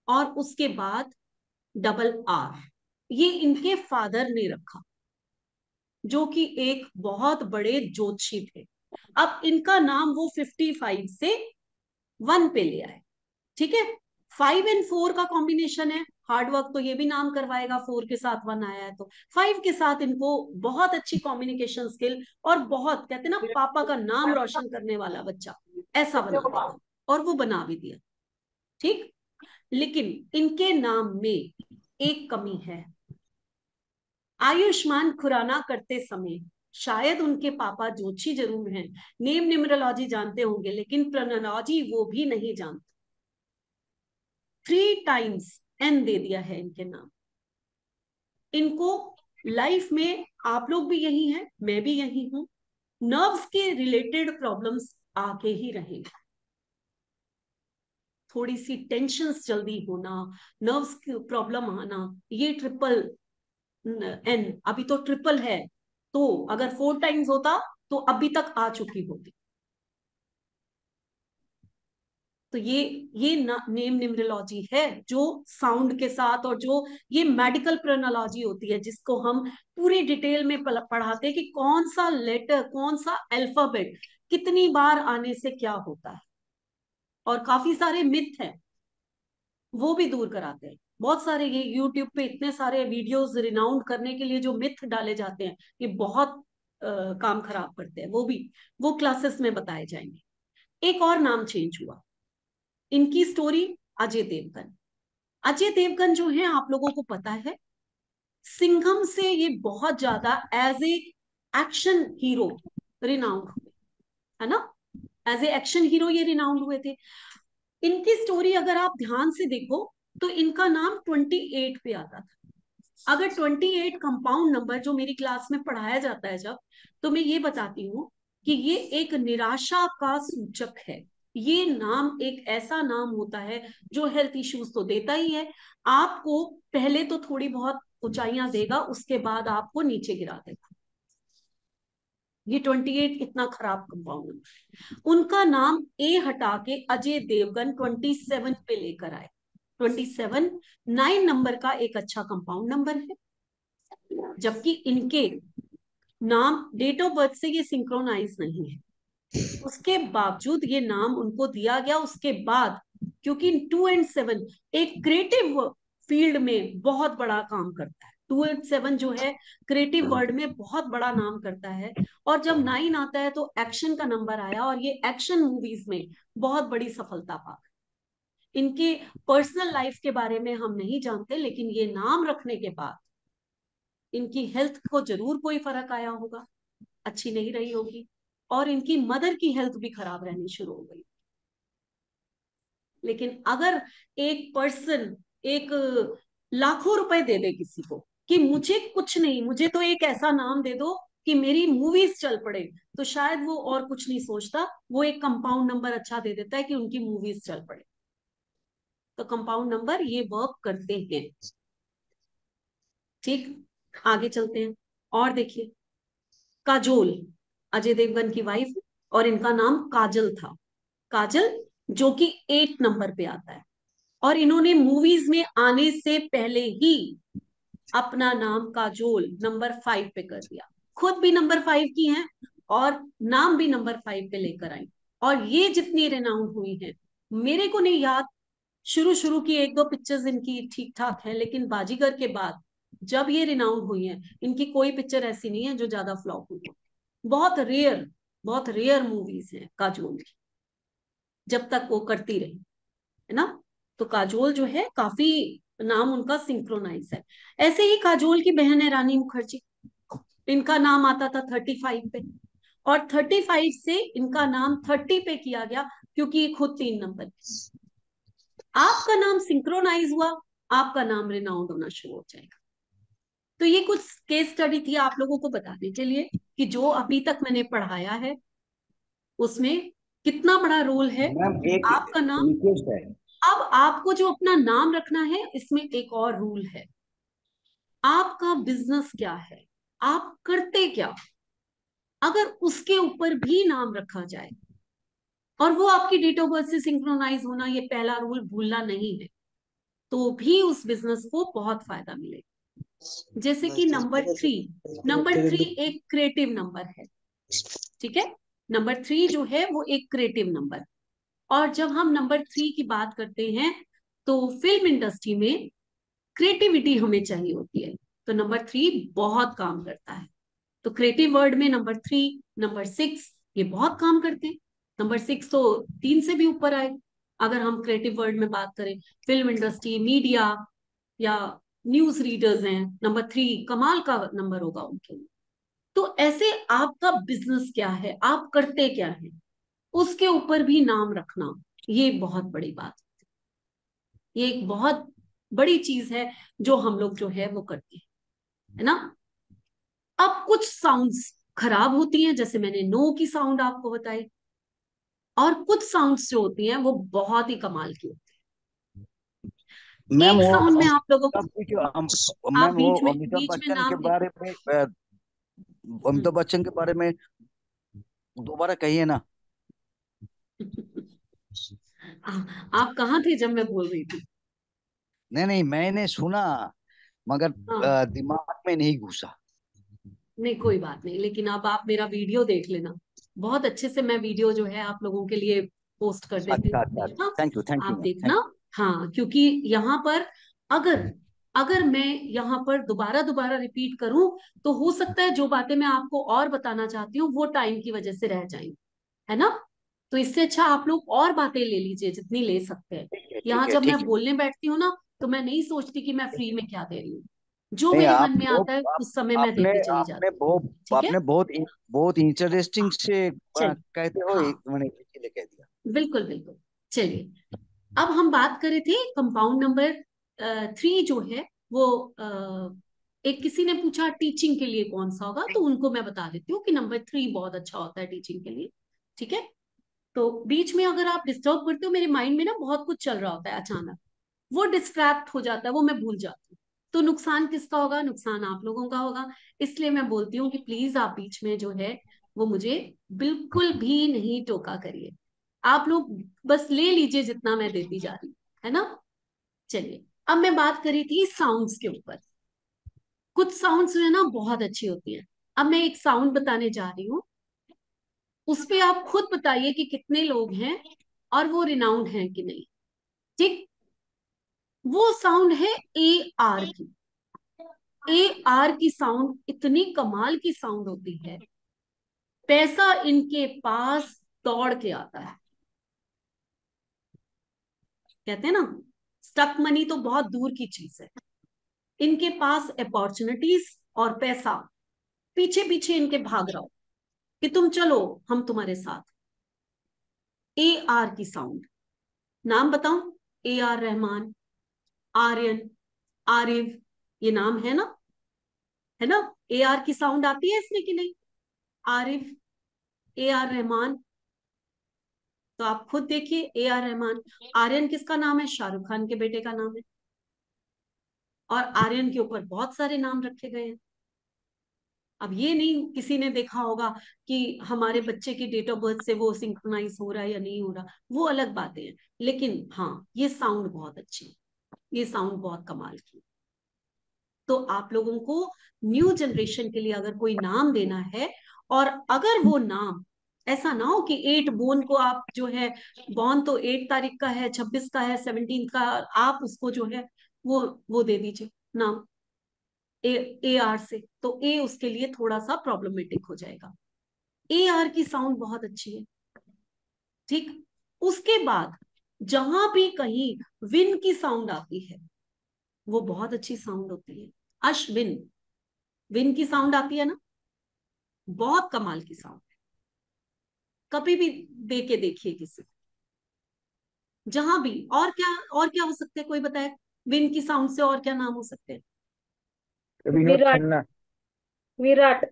और उसके बाद डबल आर, ये इनके फादर ने रखा, जो कि एक बहुत बड़े ज्योतिषी थे। अब इनका नाम वो 55 से 1 पे ले आए। ठीक है, 5 और 4 का कॉम्बिनेशन है, हार्ड वर्क तो ये भी नाम करवाएगा, 4 के साथ 1 आया है तो 5 के साथ इनको बहुत अच्छी कम्युनिकेशन स्किल, और बहुत कहते ना पापा का नाम रोशन करने वाला बच्चा, ऐसा बना देगा, और वो बना भी दिया। ठीक, लेकिन इनके नाम में एक कमी है। आयुष्मान खुराना करते समय शायद उनके पापा जोशी जरूर हैं, नेम न्यूमरोलॉजी जानते होंगे, लेकिन प्रोनोलॉजी वो भी नहीं जानते। 3 टाइम्स एन दे दिया है इनके नाम। इनको लाइफ में, आप लोग भी यही हैं, मैं भी यही हूं, नर्व्स के रिलेटेड प्रॉब्लम्स आके ही रहेंगे। थोड़ी सी टेंशन्स जल्दी होना, नर्व्स की प्रॉब्लम आना, ये ट्रिपल एन, अभी तो ट्रिपल है, तो अगर 4 टाइम्स होता तो अभी तक आ चुकी होती। तो ये नेम न्यूमरोलॉजी है जो साउंड के साथ, और जो ये मेडिकल प्रोनोलॉजी होती है जिसको हम पूरी डिटेल में पढ़ाते हैं कि कौन सा लेटर, कौन सा अल्फाबेट कितनी बार आने से क्या होता है, और काफी सारे मिथ हैं वो भी दूर कराते हैं। बहुत सारे ये यूट्यूब पे इतने सारे वीडियोस रिनाउंड करने के लिए जो मिथ डाले जाते हैं, ये बहुत काम खराब करते हैं, वो क्लासेस में बताए जाएंगे। एक और नाम चेंज हुआ, इनकी स्टोरी अजय देवगन। अजय देवगन जो है आप लोगों को पता है, सिंघम से ये बहुत ज्यादा as a action hero renowned हुए, है ना, एज ए एक्शन हीरो ये रिनाउंड हुए थे। इनकी स्टोरी अगर आप ध्यान से देखो तो इनका नाम 28 पे आता था। अगर 28 कंपाउंड नंबर जो मेरी क्लास में पढ़ाया जाता है जब, तो मैं ये बताती हूँ कि ये एक निराशा का सूचक है। ये नाम एक ऐसा नाम होता है जो हेल्थ इश्यूज तो देता ही है, आपको पहले तो थोड़ी बहुत ऊंचाइयां देगा, उसके बाद आपको नीचे गिरा देगा। ये 28 इतना खराब कंपाउंड नंबर। उनका नाम ए हटा के अजय देवगन 27 पे लेकर आए। 27 9 नंबर का एक अच्छा कंपाउंड नंबर है, जबकि इनके नाम डेट ऑफ बर्थ से ये सिंक्रोनाइज नहीं है। उसके बावजूद ये नाम उनको दिया गया। उसके बाद क्योंकि 2 एंड 7 एक क्रिएटिव फील्ड में बहुत बड़ा काम करता है, 2 एंड 7 जो है क्रिएटिव वर्ल्ड में बहुत बड़ा नाम करता है। और जब 9 आता है तो एक्शन का नंबर आया, और ये एक्शन मूवीज में बहुत बड़ी सफलता पा गए। इनके पर्सनल लाइफ के बारे में हम नहीं जानते, लेकिन ये नाम रखने के बाद इनकी हेल्थ को जरूर कोई फर्क आया होगा, अच्छी नहीं रही होगी, और इनकी मदर की हेल्थ भी खराब रहनी शुरू हो गई। लेकिन अगर एक पर्सन एक लाखों रुपए दे दे किसी को कि मुझे कुछ नहीं, मुझे तो एक ऐसा नाम दे दो कि मेरी मूवीज चल पड़े, तो शायद वो और कुछ नहीं सोचता, वो एक कंपाउंड नंबर अच्छा दे देता है कि उनकी मूवीज चल पड़े। तो कंपाउंड नंबर ये वर्क करते हैं। ठीक, आगे चलते हैं और देखिए, काजोल अजय देवगन की वाइफ, और इनका नाम काजल था। काजल जो कि 8 नंबर पे आता है, और इन्होंने मूवीज में आने से पहले ही अपना नाम काजोल नंबर 5 पे कर दिया। खुद भी नंबर 5 की हैं और नाम भी नंबर 5 पे लेकर आई। और ये जितनी रेनाउंड हुई है, मेरे को नहीं याद, शुरू शुरू की एक दो पिक्चर्स इनकी ठीक ठाक है, लेकिन बाजीगर के बाद जब ये रिनाउंड हुई है, इनकी कोई पिक्चर ऐसी नहीं है जो ज्यादा फ्लॉप हुई हो। बहुत रेयर मूवीज हैं काजोल की, जब तक वो करती रही, है ना। तो काजोल जो है काफी नाम उनका सिंक्रोनाइज है। ऐसे ही काजोल की बहन है रानी मुखर्जी, इनका नाम आता था 35 पे, और 35 से इनका नाम 30 पे किया गया, क्योंकि ये खुद 3 नंबर पे। आपका नाम सिंक्रोनाइज हुआ, आपका नाम रिनाउंड होना शुरू हो जाएगा। तो ये कुछ केस स्टडी थी आप लोगों को बताने के लिए कि जो अभी तक मैंने पढ़ाया है उसमें कितना बड़ा रोल है मैम एक आपका नाम। रिक्वेस्ट है। अब आपको जो अपना नाम रखना है, इसमें एक और रूल है। आपका बिजनेस क्या है, आप करते क्या, अगर उसके ऊपर भी नाम रखा जाए और वो आपकी डेट ऑफ बर्थ से सिंक्रोनाइज होना, ये पहला रूल भूलना नहीं है, तो भी उस बिजनेस को बहुत फायदा मिलेगा। जैसे कि नंबर 3 एक क्रिएटिव नंबर है, ठीक है। नंबर 3 जो है वो एक क्रिएटिव नंबर, और जब हम नंबर 3 की बात करते हैं तो फिल्म इंडस्ट्री में क्रिएटिविटी हमें चाहिए होती है, तो नंबर 3 बहुत काम करता है। तो क्रिएटिव वर्ड में नंबर 3, नंबर 6 ये बहुत काम करते हैं। नंबर 6 तो 3 से भी ऊपर आए, अगर हम क्रिएटिव वर्ड में बात करें, फिल्म इंडस्ट्री, मीडिया या न्यूज रीडर्स हैं, नंबर 3 कमाल का नंबर होगा उनके लिए। तो ऐसे आपका बिजनेस क्या है, आप करते क्या है, उसके ऊपर भी नाम रखना, ये बहुत बड़ी बात है। ये एक बहुत बड़ी चीज है जो हम लोग जो है वो करते हैं, है ना। अब कुछ साउंड्स खराब होती हैं, जैसे मैंने नो की साउंड आपको बताई, और कुछ साउंड्स जो होती हैं वो बहुत ही कमाल की होती है। मैम एक वो साउंड में आप लोगों को, आप मैम वो अमिताभ बीच में बच्चन के नाम ले। बारे में अमिताभ बच्चन के बारे में दोबारा कहिए ना। आप कहाँ थे जब मैं बोल रही थी? नहीं नहीं, मैंने सुना मगर हाँ, दिमाग में नहीं घुसा। नहीं कोई बात नहीं, लेकिन अब आप मेरा वीडियो देख लेना, बहुत अच्छे से मैं वीडियो जो है आप लोगों के लिए पोस्ट कर देती अच्छा हूँ, अच्छा अच्छा, देखना, थैंक यू आप मैम, थैंक देखना। हाँ, क्योंकि यहाँ पर अगर अगर मैं यहाँ पर दोबारा दोबारा रिपीट करूं, तो हो सकता है जो बातें मैं आपको और बताना चाहती हूँ वो टाइम की वजह से रह जाएंगी, है ना। तो इससे अच्छा आप लोग और बातें ले लीजिए जितनी ले सकते हैं। यू। ठीक यहाँ है जब ठीक मैं है। बोलने बैठती हूँ ना, तो मैं नहीं सोचती कि मैं फ्री में क्या दे रही हूँ, जो नहीं मेरे आप मन में आता है उस समय मैं आपने देके चली आपने जाती हूँ। बहुत ठीक है, आपने बहुत बहुत इंटरेस्टिंग से चलिए। कहते हो हाँ, एक मैंने के लिए कह दिया। बिल्कुल बिल्कुल। चलिए, अब हम बात कर रहे थे कंपाउंड नंबर 3 जो है वो एक किसी ने पूछा टीचिंग के लिए कौन सा होगा, तो उनको मैं बता देती हूँ कि नंबर 3 बहुत अच्छा होता है टीचिंग के लिए। ठीक है, तो बीच में अगर आप डिस्टर्ब करते हो, मेरे माइंड में ना बहुत कुछ चल रहा होता है, अचानक वो डिस्ट्रैक्ट हो जाता है, वो मैं भूल जाती हूँ, तो नुकसान किसका होगा? नुकसान आप लोगों का होगा। इसलिए मैं बोलती हूँ कि प्लीज आप बीच में जो है वो मुझे बिल्कुल भी नहीं टोका करिए। आप लोग बस ले लीजिए जितना मैं देती जा रही हूँ, है ना। चलिए, अब मैं बात करी थी साउंड्स के ऊपर। कुछ साउंड्स जो है ना बहुत अच्छी होती हैं। अब मैं एक साउंड बताने जा रही हूँ, उस पे आप खुद बताइए कि कितने लोग हैं और वो रिनाउंड हैं कि नहीं। ठीक, वो साउंड है ए आर की। ए आर की साउंड इतनी कमाल की साउंड होती है, पैसा इनके पास दौड़ के आता है। कहते हैं ना, स्टक मनी तो बहुत दूर की चीज है, इनके पास अपॉर्चुनिटीज और पैसा पीछे पीछे इनके भाग रहा हो कि तुम चलो हम तुम्हारे साथ। ए आर की साउंड, नाम बताऊं? ए आर रहमान, आर्यन, आरिफ, ये नाम है ना, है ना। ए आर की साउंड आती है इसमें कि नहीं? आरिफ, ए आर रहमान, तो आप खुद देखिए। ए आर रहमान, आर्यन किसका नाम है? शाहरुख खान के बेटे का नाम है, और आर्यन के ऊपर बहुत सारे नाम रखे गए हैं। अब ये नहीं किसी ने देखा होगा कि हमारे बच्चे की डेट ऑफ बर्थ से वो सिंक्रोनाइज हो रहा है या नहीं हो रहा, वो अलग बातें हैं। लेकिन हाँ, ये साउंड बहुत अच्छी है, ये साउंड बहुत कमाल की। तो आप लोगों को न्यू जनरेशन के लिए अगर कोई नाम देना है, और अगर वो नाम ऐसा ना हो कि 8 बोन को आप जो है, बॉर्न तो 8 तारीख का है, 26 का है, 17 का, आप उसको जो है वो दे दीजिए नाम ए आर से, तो ए उसके लिए थोड़ा सा प्रॉब्लमेटिक हो जाएगा। ए आर की साउंड बहुत अच्छी है। ठीक, उसके बाद जहां भी कहीं विन की साउंड आती है, वो बहुत अच्छी साउंड होती है। अश्विन, विन की साउंड आती है ना, बहुत कमाल की साउंड है। कभी भी दे के देखिए किसी को, जहां भी। और क्या हो सकते हैं, कोई बताए? विन की साउंड से और क्या नाम हो सकते हैं? विनोद विराट। खन्ना। विराट।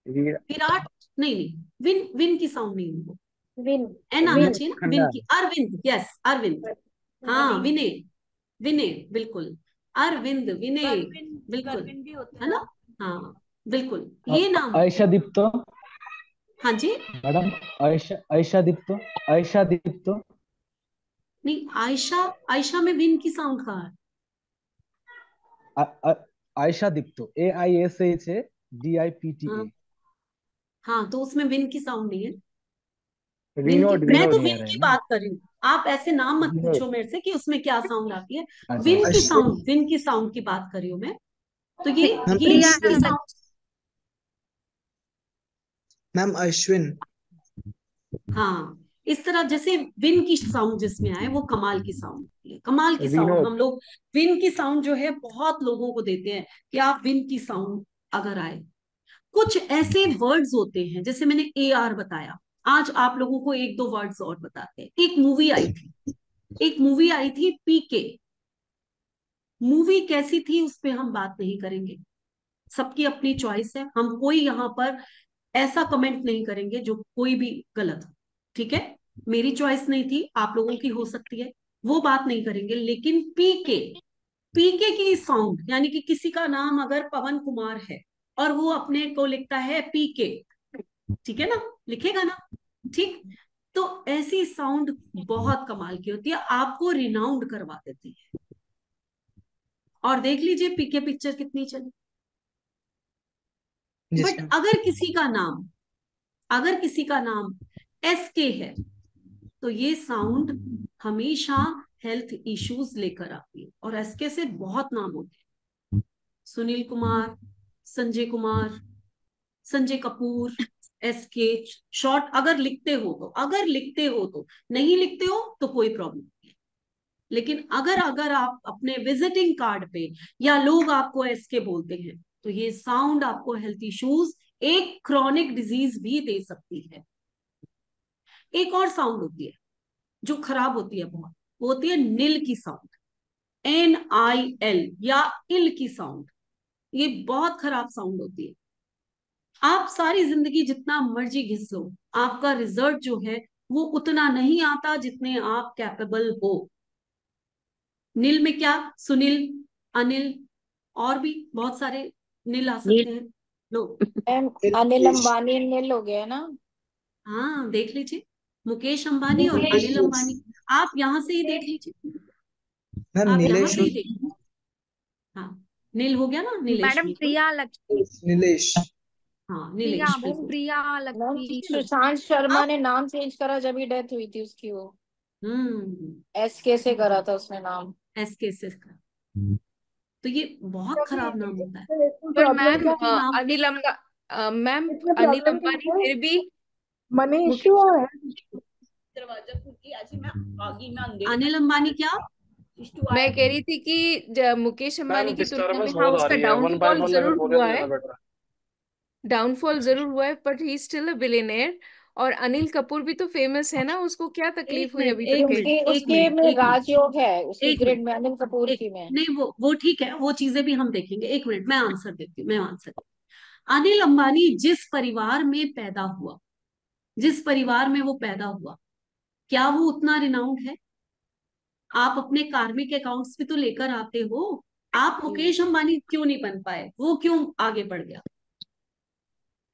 वीर- विराट? नहीं नहीं, विन विन की साउंड नहीं है वो। विन। एन आना विन। विनोद चाहिए ना, विन खन्ना। की। अरविंद, यस अरविंद। हाँ, विन। विनय, विनय, बिल्कुल। अरविंद, विनय, करविन, बिल्कुल, करविन भी होता है है ना। ना। हाँ, बिल्कुल, अ- ये नाम होते आयशा हैं। दीप्तो। हाँ जी। मैडम, आयशा आयशा दीप्तो। आयशा दीप्तो। नहीं, आयशा, आयशा में विन की साउंड कहाँ है? आ- आ- आयशा दीप्तो, AISHADIPTA। हाँ हाँ, तो उसमें विन की साउंड नहीं है। विन की, विनोद मैं तो विनोद नहीं आ विन रहा है की ना। बात कर रही हूँ। आप ऐसे नाम मत विनोद। पूछो मेरे से कि उसमें क्या साउंड आती है। अच्छा विन की अच्छा। अश्विन। साउंड, विन की साउंड की बात कर रही हूँ मैं। तो ये प्रिया। विन की साउंड। मैम अश्विन। हाँ, इस तरह जैसे विन की साउंड जिसमें आए, वो कमाल की साउंड होती है, कमाल की साउंड। विनोद। हम लोग विन की साउंड जो है बहुत लोगों को देते हैं कि आप विन की साउंड अगर आए। कुछ ऐसे वर्ड्स होते हैं, जैसे मैंने ए आर बताया, आज आप लोगों को एक दो वर्ड्स और बताते हैं। एक मूवी आई थी, एक मूवी आई थी पीके। मूवी कैसी थी उस पर हम बात नहीं करेंगे, सबकी अपनी चॉइस है, हम कोई यहाँ पर ऐसा कमेंट नहीं करेंगे जो कोई भी गलत हो। ठीक है, मेरी चॉइस नहीं थी, आप लोगों की हो सकती है, वो बात नहीं करेंगे। लेकिन पीके, पीके की सॉन्ग, यानी कि किसी का नाम अगर पवन कुमार है और वो अपने को लिखता है पीके, ठीक है ना, लिखेगा ना। ठीक, तो ऐसी साउंड बहुत कमाल की होती है, आपको रिनाउंड करवा देती है। और देख लीजिए पीके पिक्चर कितनी चली। Yes but ma'am. अगर किसी का नाम एस के है, तो ये साउंड हमेशा हेल्थ इश्यूज लेकर आती है, और एसके से बहुत नाम होते हैं। सुनील कुमार, संजय कुमार, संजय कपूर, एसके। शॉर्ट अगर लिखते हो तो, अगर लिखते हो तो, नहीं लिखते हो तो कोई प्रॉब्लम नहीं है। लेकिन अगर अगर आप अपने विजिटिंग कार्ड पे या लोग आपको एसके बोलते हैं, तो ये साउंड आपको हेल्थ इश्यूज, एक क्रॉनिक डिजीज भी दे सकती है। एक और साउंड होती है जो खराब होती है बहुत, वो होती है नील की साउंड, NIL, या इल की साउंड। ये बहुत खराब साउंड होती है। आप सारी जिंदगी जितना मर्जी घिस लो, आपका रिजल्ट जो है वो उतना नहीं आता जितने आप कैपेबल हो। नील में क्या, सुनील, अनिल, और भी बहुत सारे नील आ नील। सकते हैं। लो, मैम अनिल अंबानी नील हो गया ना। हाँ देख लीजिए, मुकेश अंबानी और अनिल अंबानी, आप यहां से ही देख लीजिए, मैम आप यहाँ नीलेश से ही देखिए। हाँ, नील हो गया ना, नीलेश मैडम बिल्कुल। प्रिया लक्ष्मी। नीलेश हाँ प्रिया नीलेश मैम बिल्कुल। प्रिया मैम लक्ष्मी। सुशांत शर्मा अब ने नाम चेंज करा जब ही डेथ हुई थी उसकी, वो हम्म, SK से करा था उसने नाम। SK से का, तो ये बहुत खराब नाम होता है। पर अगर मैम कोई नाम, मैम इसमें अनिल प्रॉब्लम क्या अंबानी है? फिर भी मनी इश्यू मुकेश है। अनिल अंबानी क्या, मैं कह रही थी कि मुकेश अंबानी मैम की तुलना में डिस्टर्बेंस हाँ बहुत आ उसका रही है, वन बाय डाउनफॉल वन अगर जरूर बोले हुआ तो है, ज्यादा बेटर है। डाउनफॉल जरूर हुआ है, but he still a billionaire. और अनिल कपूर भी तो फेमस है ना, उसको क्या तकलीफ हुई अभी तक एक है? मिनट, क्योंकि एक उसके मिनट, में एक मिनट, राजयोग है, उसकी एक ग्रिड मिनट, में, अनिल कपूर एक, की में। नहीं वो ठीक है, वो चीजें भी हम देखेंगे। एक मिनट, मैं आंसर देती हूँ, मैं आंसर देती हूँ। अनिल अंबानी जिस परिवार में पैदा हुआ, जिस परिवार में वो पैदा हुआ, क्या वो उतना रिनाउंड है? आप अपने कार्मिक अकाउंट्स भी तो लेकर आते हो। आप मुकेश अंबानी क्यों नहीं बन पाए, वो क्यों आगे बढ़ गया?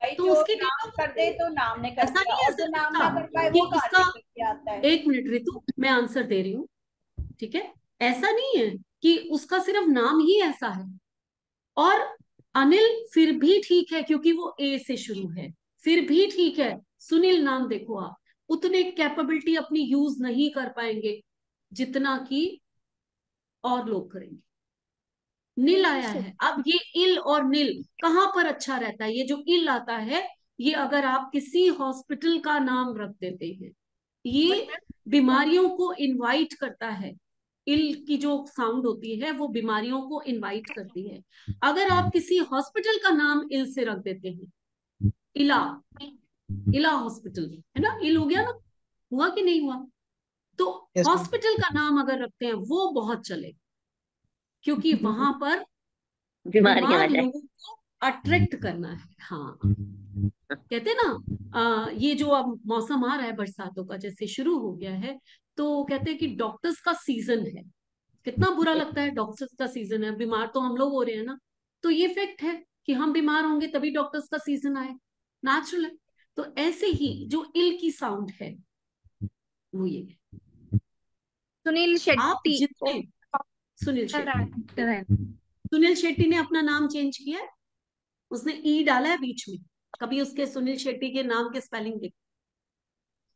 भाई तो जो उसकी डेट नाम ऑफ कर बर्थ दे नहीं, तो नाम ने कर ऐसा दिया, नहीं है और जो सिर्फ नाम उसका ना कर पाए कि वो कहाँ उसका, निकल के आता है। एक मिनट रितु, मैं आंसर दे रही हूँ, ठीक है। ऐसा नहीं है कि उसका सिर्फ नाम ही ऐसा है। और अनिल फिर भी ठीक है क्योंकि वो ए से शुरू है, फिर भी ठीक है। सुनील नाम देखो आप, उतने कैपेबिलिटी अपनी यूज नहीं कर पाएंगे जितना कि और लोग करेंगे। नील आया है, अब ये इल और नील कहाँ पर अच्छा रहता है? ये जो इल आता है, ये अगर आप किसी हॉस्पिटल का नाम रख देते हैं, ये बीमारियों को इनवाइट करता है। इल की जो साउंड होती है वो बीमारियों को इनवाइट करती है। अगर आप किसी हॉस्पिटल का नाम इल से रख देते हैं, इला, इला हॉस्पिटल है ना, इल हो गया ना, हुआ कि नहीं हुआ? तो यस मैम। हॉस्पिटल का नाम अगर रखते हैं वो बहुत चले, क्योंकि वहां पर बीमारियां आ बीमार जाए। लोगों को अट्रैक्ट करना है। हाँ, कहते हैं ना, ये जो अब मौसम आ रहा है बरसातों का, जैसे शुरू हो गया है, तो कहते हैं कि डॉक्टर्स का सीजन है। कितना बुरा लगता है, डॉक्टर्स का सीजन है, बीमार तो हम लोग हो रहे हैं ना। तो ये फैक्ट है कि हम बीमार होंगे तभी डॉक्टर्स का सीजन आए, नेचुरल है। तो ऐसे ही जो इल की साउंड है वो ये है। सुनील आप शेट्टी। जितने, सुनील शेट्टी, एक्टर है। सुनील शेट्टी ने अपना नाम चेंज किया है, उसने ई डाला है बीच में। कभी उसके सुनील शेट्टी के नाम के स्पेलिंग देख,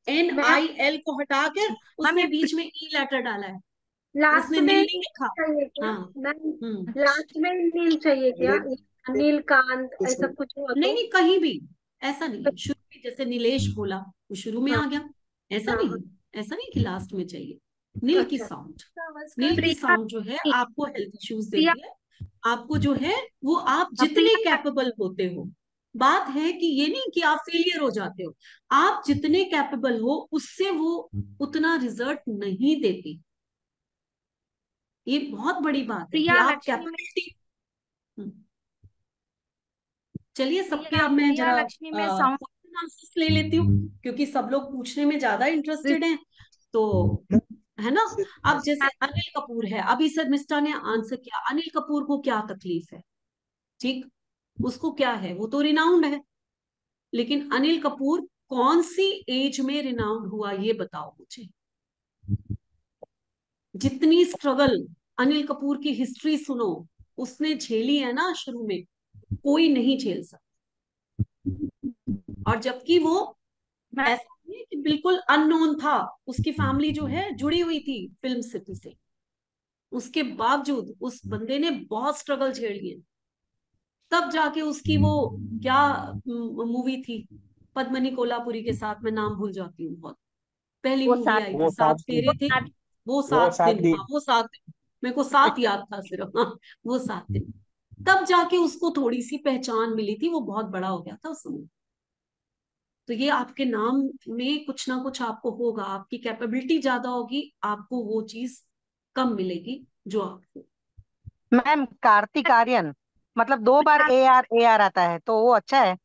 NIL को हटाकर मैम उसने ये बीच में ई लेटर डाला है, लास्ट उसने में नील नहीं लिखा। चाहिए क्या हाँ, मैम? हम्म, लास्ट में नील चाहिए क्या? नील कांत कुछ ऐसा कुछ हुआ नहीं तो? नहीं, कहीं भी ऐसा नहीं है। शुरू में जैसे नीलेश बोला, वो शुरू में हाँ आ गया, ऐसा हाँ नहीं हाँ। है। ऐसा नहीं कि लास्ट में चाहिए। नील की अच्छा साउंड, नील की प्रिया साउंड जो है आपको हेल्थ इश्यूज प्रिया देती है। आपको जो है वो, आप जितने प्रिया कैपेबल होते हो, बात है कि ये नहीं कि आप फेलियर हो जाते हो, आप जितने कैपेबल हो उससे वो उतना रिजल्ट नहीं देती। ये बहुत बड़ी बात है कि प्रिया आप लक्ष्मी में कैपेबिलिटी। चलिए सबके, अब मैं प्रिया जरा लक्ष्मी में साउंड क्वेश्चन आंसर्स ले लेती हूँ, क्योंकि सब लोग पूछने में ज्यादा इंटरेस्टेड हैं, तो है ना। अब जैसे अनिल कपूर है, अभी सर मिस्टर ने आंसर किया, अनिल कपूर को क्या तकलीफ है? ठीक, उसको क्या है, वो तो रिनाउंड है। लेकिन अनिल कपूर कौन सी एज में रिनाउंड हुआ, ये बताओ मुझे। जितनी स्ट्रगल अनिल कपूर की हिस्ट्री सुनो, उसने झेली है ना शुरू में, कोई नहीं झेल सकता। और जबकि वो, ऐसा नहीं है कि बिल्कुल अननोन था, उसकी फैमिली जो है जुड़ी हुई थी फिल्म सिटी से, उसके बावजूद उस बंदे ने बहुत स्ट्रगल झेल लिए। तब जाके उसकी वो क्या मूवी थी पद्मनी कोल्हापुरी के साथ, मैं नाम भूल जाती हूँ बहुत, पहली वो मूवी साथ आई वो थी, साथ सात फेरे थे। वो वो सात साथ दिन, दी। हाँ वो 7 दिन, मेरे को 7 याद था सिर्फ, हाँ वो 7 दिन। तब जाके उसको थोड़ी सी पहचान मिली थी, वो बहुत बड़ा हो गया था उस समय। तो ये आपके नाम में कुछ ना कुछ आपको होगा, आपकी कैपेबिलिटी ज्यादा होगी, आपको वो चीज कम मिलेगी जो आपको। मैम कार्तिक आर्यन, मतलब 2 बार AR आता है तो वो अच्छा है।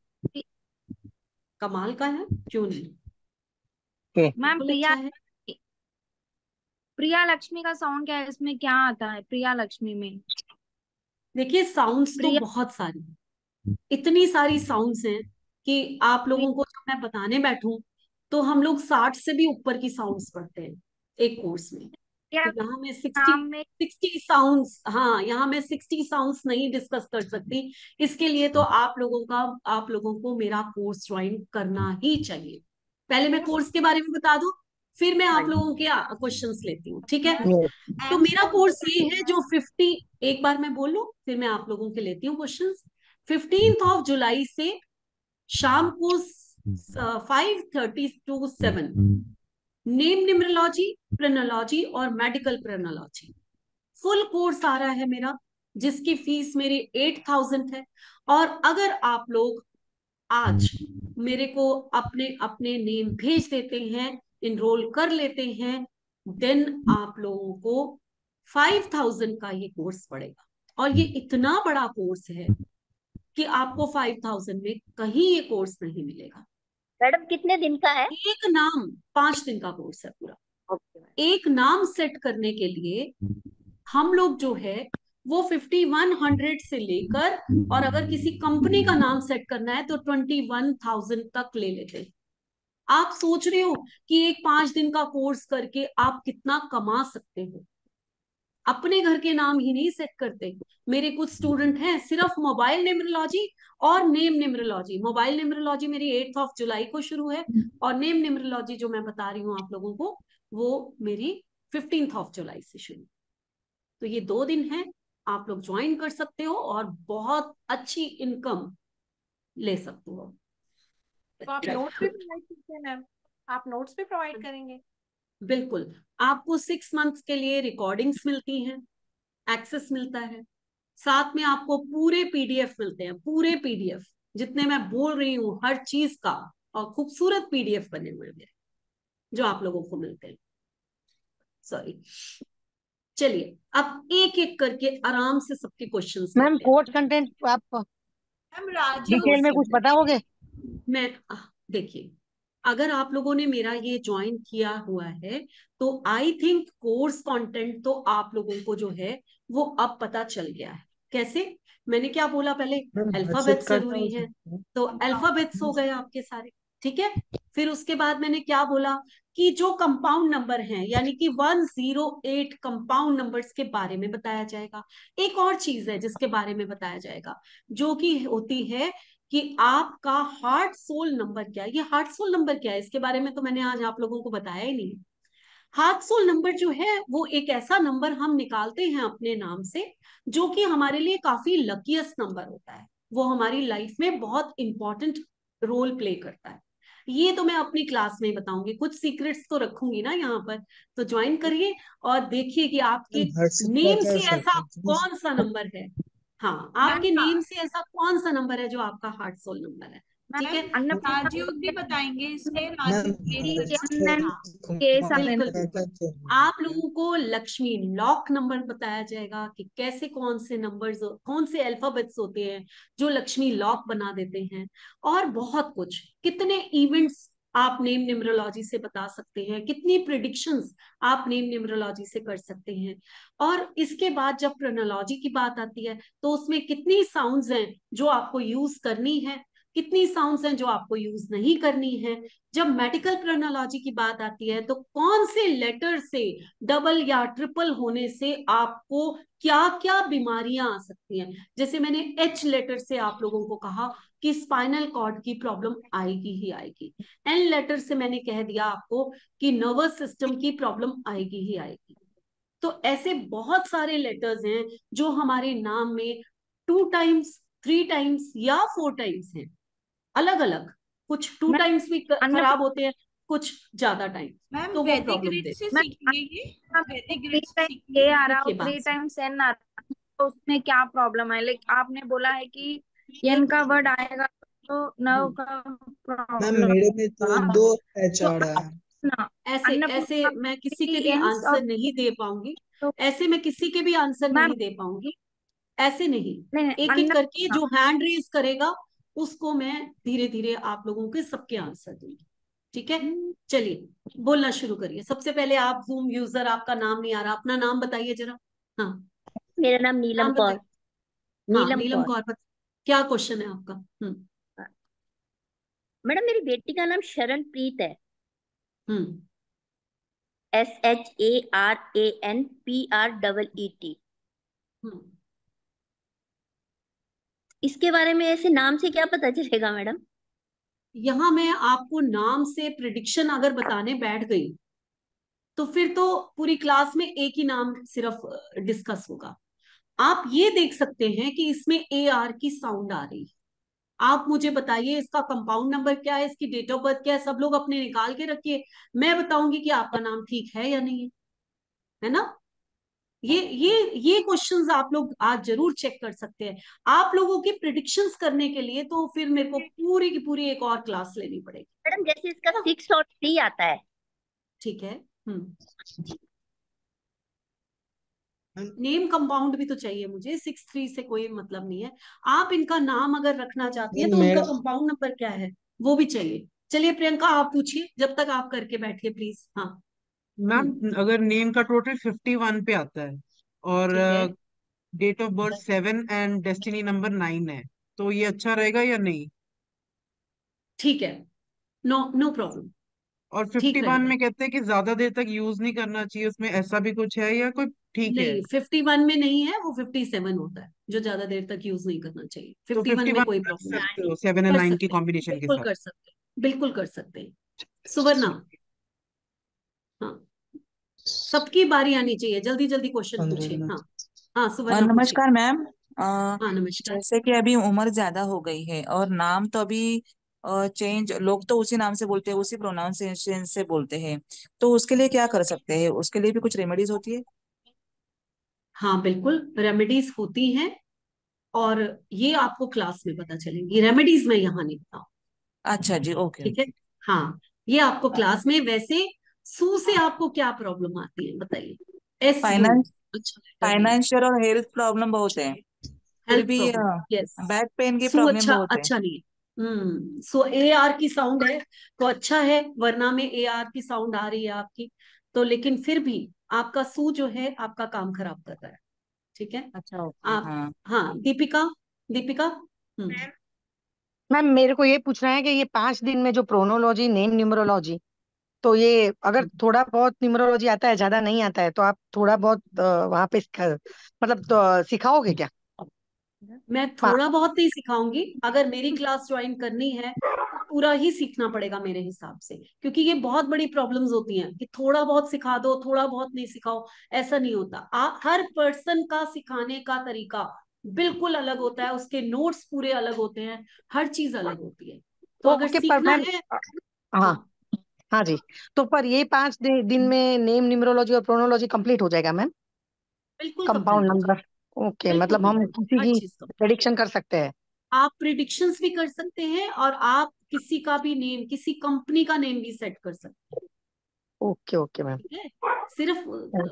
कमाल का है, क्यों नहीं, मैम बिल्कुल प्रिया, अच्छा है। प्रिया लक्ष्मी का साउंड क्या है, इसमें क्या आता है प्रिया लक्ष्मी में? देखिए साउंड्स तो प्रिया बहुत सारी हैं, इतनी सारी साउंड्स हैं कि आप लोगों को जब मैं बताने बैठूं तो हम लोग 60 से भी ऊपर की साउंड्स पढ़ते हैं एक कोर्स में। प्रिया तो यहाँ मैं नाम में 60 साउंड्स, हाँ यहाँ मैं 60 साउंड्स नहीं डिस्कस कर सकती। इसके लिए तो आप लोगों को मेरा कोर्स ज्वाइन करना ही चाहिए। पहले मैं कोर्स के बारे में बता दूं, फिर मैं आप लोगों के क्वेश्चंस लेती हूँ, ठीक है। तो मेरा कोर्स ये है जो 50, एक बार मैं बोल लूं फिर मैं आप लोगों के लेती हूँ क्वेश्चंस। 15 जुलाई से शाम को 5:30 to 7 नेम न्यूमरोलॉजी, प्रोनोलॉजी और मेडिकल प्रोनोलॉजी फुल कोर्स आ रहा है मेरा, जिसकी फीस मेरी 8,000 है। और अगर आप लोग आज मेरे को अपने अपने नेम भेज देते हैं, इनरोल कर लेते हैं, देन आप लोगों को 5,000 का ये कोर्स पड़ेगा। और ये इतना बड़ा कोर्स है कि आपको 5,000 में कहीं ये कोर्स नहीं मिलेगा। मैडम कितने दिन का है? एक नाम, 5 दिन का कोर्स है पूरा। एक नाम सेट करने के लिए हम लोग जो है वो 5100 से लेकर, और अगर किसी कंपनी का नाम सेट करना है तो 21,000 तक ले लेते हैं। आप सोच रहे हो कि एक 5 दिन का कोर्स करके आप कितना कमा सकते हो। अपने घर के नाम ही नहीं सेट करते। मेरे कुछ स्टूडेंट हैं सिर्फ मोबाइल न्यूमरोलॉजी और नेम न्यूमरोलॉजी, मोबाइल न्यूमरोलॉजी मेरी 8 जुलाई को शुरू है, और नेम न्यूमरोलॉजी जो मैं बता रही हूँ आप लोगों को वो मेरी 15 जुलाई से शुरू। तो ये 2 दिन है, आप लोग ज्वाइन कर सकते हो और बहुत अच्छी इनकम ले सकते हो। तो आप नोट्स भी प्रोवाइड करते हैं मैम? आप नोट्स भी प्रोवाइड करेंगे? बिल्कुल, आपको 6 मंथ्स के लिए रिकॉर्डिंग्स मिलती हैं, एक्सेस मिलता है, साथ में आपको पूरे पीडीएफ मिलते हैं, पूरे पीडीएफ जितने मैं बोल रही हूँ हर चीज का, और खूबसूरत पीडीएफ बने हुए हैं जो आप लोगों को मिलते हैं। सॉरी, चलिए अब एक एक करके आराम से सबके क्वेश्चंस मैम करते हैं। कोर्स कंटेंट आप मैम राजू डिटेल में कुछ बताओगे? मैं देखिए, अगर आप लोगों ने मेरा ये ज्वाइन किया हुआ है तो आई थिंक कोर्स कंटेंट तो आप लोगों को जो है वो अब पता चल गया है। कैसे, मैंने क्या बोला पहले, मैम हर्षित अल्फाबेट्स का जरूरी क्या है, तो अल्फाबेट्स हो गए आपके सारे, ठीक है। फिर उसके बाद मैंने क्या बोला कि जो कंपाउंड नंबर हैं यानी कि 108 कंपाउंड नंबर्स के बारे में बताया जाएगा। एक और चीज है जिसके बारे में बताया जाएगा, जो कि होती है कि आपका हार्ट सोल नंबर क्या है। ये हार्ट सोल नंबर क्या है इसके बारे में तो मैंने आज आप लोगों को बताया ही नहीं। हार्ट सोल नंबर जो है वो एक ऐसा नंबर हम निकालते हैं अपने नाम से, जो कि हमारे लिए काफी लकीएस्ट नंबर होता है, वो हमारी लाइफ में बहुत इंपॉर्टेंट रोल प्ले करता है। ये तो मैं अपनी क्लास में बताऊंगी, कुछ सीक्रेट्स तो रखूंगी ना यहाँ पर। तो ज्वाइन करिए और देखिए कि आपके मैम हर्षित का नेम क्या से ऐसा सर्कमस्टेंस? कौन सा नंबर है, हाँ आपके नेम से ऐसा कौन सा नंबर है जो आपका हार्ट सोल नंबर है, ठीक है। राजयोग भी बताएंगे इसमें, मैम राजयोग हर्षित बिल्कुल का क्या बिल्कुल, आप लोगों को लक्ष्मी लॉक नंबर बताया जाएगा कि कैसे कौन से नंबर्स, कौन से अल्फाबेट्स होते हैं जो लक्ष्मी लॉक बना देते हैं, और बहुत कुछ, कितने इवेंट्स आप नेम न्यूमरोलॉजी से बता सकते हैं, कितनी प्रिडिक्शंस आप नेम न्यूमरोलॉजी से कर सकते हैं। और इसके बाद जब प्रोनोलॉजी की बात आती है तो उसमें कितनी साउंड्स हैं जो आपको यूज करनी है, कितनी साउंड्स हैं जो आपको यूज नहीं करनी है। जब मेडिकल प्रोनोलॉजी की बात आती है तो कौन से लेटर से डबल या ट्रिपल होने से आपको क्या क्या बीमारियां आ सकती हैं। जैसे मैंने एच लेटर से आप लोगों को कहा कि स्पाइनल कॉर्ड की प्रॉब्लम आएगी ही आएगी, एन लेटर से मैंने कह दिया आपको कि नर्वस सिस्टम की प्रॉब्लम आएगी ही आएगी। तो ऐसे बहुत सारे लेटर्स हैं जो हमारे नाम में 2 टाइम्स, 3 टाइम्स या 4 टाइम्स हैं, अलग अलग, कुछ 2 टाइम्स भी खराब होते हैं, कुछ ज्यादा टाइम, मैम तो वो वैदिक प्रॉब्लम ग्रिड दे। से सीखेंगे ये, वैदिक ग्रिड से सीखेंगे। ये आ रहा देखिए हो, बात 3 टाइम्स एन आ रहा, तो उसमें क्या प्रॉब्लम है? लाइक आपने बोला है कि एन का वर्ड आएगा तो नव का मैम प्रॉब्लम मेरे में तो होगा 2 एच तो आ रहा है। ना। ऐसे ऐसे अन्नपूर्णा मैं किसी के भी एम्स आंसर ऑफ नहीं दे पाऊंगी। तो ऐसे मैं किसी के भी आंसर मैम नहीं दे पाऊंगी। ऐसे नहीं, नहीं एक एक करके अन्नपूर्णा जो हैंड रेज करेगा उसको मैं धीरे धीरे आप लोगों के सबके आंसर दूंगी। ठीक है, चलिए बोलना शुरू करिए। सबसे पहले आप जूम यूजर, आपका नाम नहीं आ रहा, अपना नाम बताइए जरा। हाँ, मेरा नाम नीलम नाम कौर। बताइए। हाँ, नीलम नीलम कौर। कौर क्या क्वेश्चन है आपका? मैडम मेरी बेटी का नाम शरणप्रीत है। हम्म SHARANPREET। हम्म इसके बारे में ऐसे नाम से क्या पता चलेगा मैडम? यहाँ मैं आपको नाम से प्रिडिक्शन अगर बताने बैठ गई तो फिर तो पूरी क्लास में एक ही नाम सिर्फ डिस्कस होगा। आप ये देख सकते हैं कि इसमें AR की साउंड आ रही है। आप मुझे बताइए इसका कंपाउंड नंबर क्या है, इसकी डेट ऑफ बर्थ क्या है, सब लोग अपने निकाल के रखिए। मैं बताऊंगी कि आपका नाम ठीक है या नहीं है, है ना? ये क्वेश्चंस आप लोग आज जरूर चेक कर सकते हैं। आप लोगों की प्रिडिक्शंस करने के लिए तो फिर मेरे को पूरी की पूरी एक और क्लास लेनी पड़ेगी। मैडम जैसे इसका 6 और 3 आता है। ठीक है। नेम कंपाउंड भी तो चाहिए मुझे, 6 3 से कोई मतलब नहीं है। आप इनका नाम अगर रखना चाहती हैं तो उनका मेरा कंपाउंड नंबर क्या है वो भी चाहिए। चलिए प्रियंका आप पूछिए, जब तक आप करके बैठिए प्लीज। हाँ। मैम अगर नेम का टोटल 51 पे आता है और ठीक है, date of birth 7 and destiny number 9 है, तो ये अच्छा रहेगा या नहीं? ठीक है, नो नो प्रॉब्लम, और ठीक 51 रहेगा। में कहते हैं कि ज्यादा देर तक यूज नहीं करना चाहिए, उसमें ऐसा भी कुछ है या कोई ठीक है? नहीं, 51 में नहीं है, वो 57 होता है जो ज्यादा देर तक यूज नहीं करना चाहिए। तो 51 में 51 कोई कर प्रॉब्लम नहीं। सकते हो 7 एंड कर 9 की सकते हैं, कॉम्बिनेशन के बिल्कुल साथ? कर सकते हैं, बिल्कुल कर सकते हैं। सुवर्णा, हाँ, सबकी बारी आनी चाहिए, जल्दी जल्दी क्वेश्चन 15 पूछिए। हाँ मिनट। हाँ, सुवर्णा पूछिए। नमस्कार मैम। हाँ नमस्कार। जैसे कि अभी उम्र ज्यादा हो गई है और नाम तो अभी चेंज, लोग तो उसी नाम से बोलते हैं, उसी प्रोनाउंसिएशन से बोलते हैं, तो उसके लिए क्या कर सकते हैं? उसके लिए भी कुछ रेमेडीज होती है? हाँ बिल्कुल, रेमेडीज होती हैं, और ये आपको क्लास में पता चलेंगी। रेमेडीज मैं यहाँ नहीं बताऊँ। अच्छा जी, ओके। ठीक है, हाँ, ये आपको क्लास में। वैसे सू से आपको क्या प्रॉब्लम आती है बताइए? SU, फाइनेंस अच्छा लेटर नहीं, फाइनेंशियल और हेल्थ प्रॉब्लम बहुत है, फिर हेल्थ भी प्रॉब्लम, यस। बैक पेन की सू प्रॉब्लम अच्छा बहुत है। अच्छा नहीं है। सो AR की साउंड है तो अच्छा है, वरना में AR की साउंड आ रही है आपकी तो, लेकिन फिर भी आपका सू जो है आपका काम खराब कर रहा है। ठीक है, अच्छा, ओके, आप, हाँ। हाँ दीपिका, दीपिका। मैम मेरे को ये पूछना है कि ये 5 दिन में जो प्रोनोलॉजी नेम न्यूमरोलॉजी, तो ये अगर थोड़ा बहुत न्यूमरोलॉजी आता है, ज्यादा नहीं आता है, तो आप थोड़ा बहुत वहां पे मतलब सिखाओगे क्या? मैं थोड़ा बहुत नहीं सिखाऊंगी, अगर मेरी क्लास ज्वाइन करनी है तो पूरा ही सीखना पड़ेगा मेरे हिसाब से, क्योंकि ये बहुत बड़ी प्रॉब्लम्स होती हैं कि थोड़ा बहुत सिखा दो, थोड़ा बहुत नहीं सिखाओ। ऐसा नहीं होता। हर पर्सन का सिखाने का तरीका बिल्कुल अलग होता है, उसके नोट्स पूरे अलग होते हैं, हर चीज अलग होती है। तो अगर ओके पर सीखना मैम, है, हाँ हाँ हाँ जी, तो पर ये 5 दिन में नेम न्यूमरोलॉजी और प्रोनोलॉजी कंप्लीट हो जाएगा मैम? बिल्कुल कंपाउंड कंप्लीट हो नंबर, जाएगा, ओके, बिल्कुल मतलब हम बिल्कुल किसी हर की चीज का। प्रेडिक्शन कर सकते हैं? आप प्रिडिक्शंस भी कर सकते हैं, और आप किसी का भी नेम, किसी कंपनी का नेम भी सेट कर सकते हैं। Okay okay ma'am. ठीक है, सिर्फ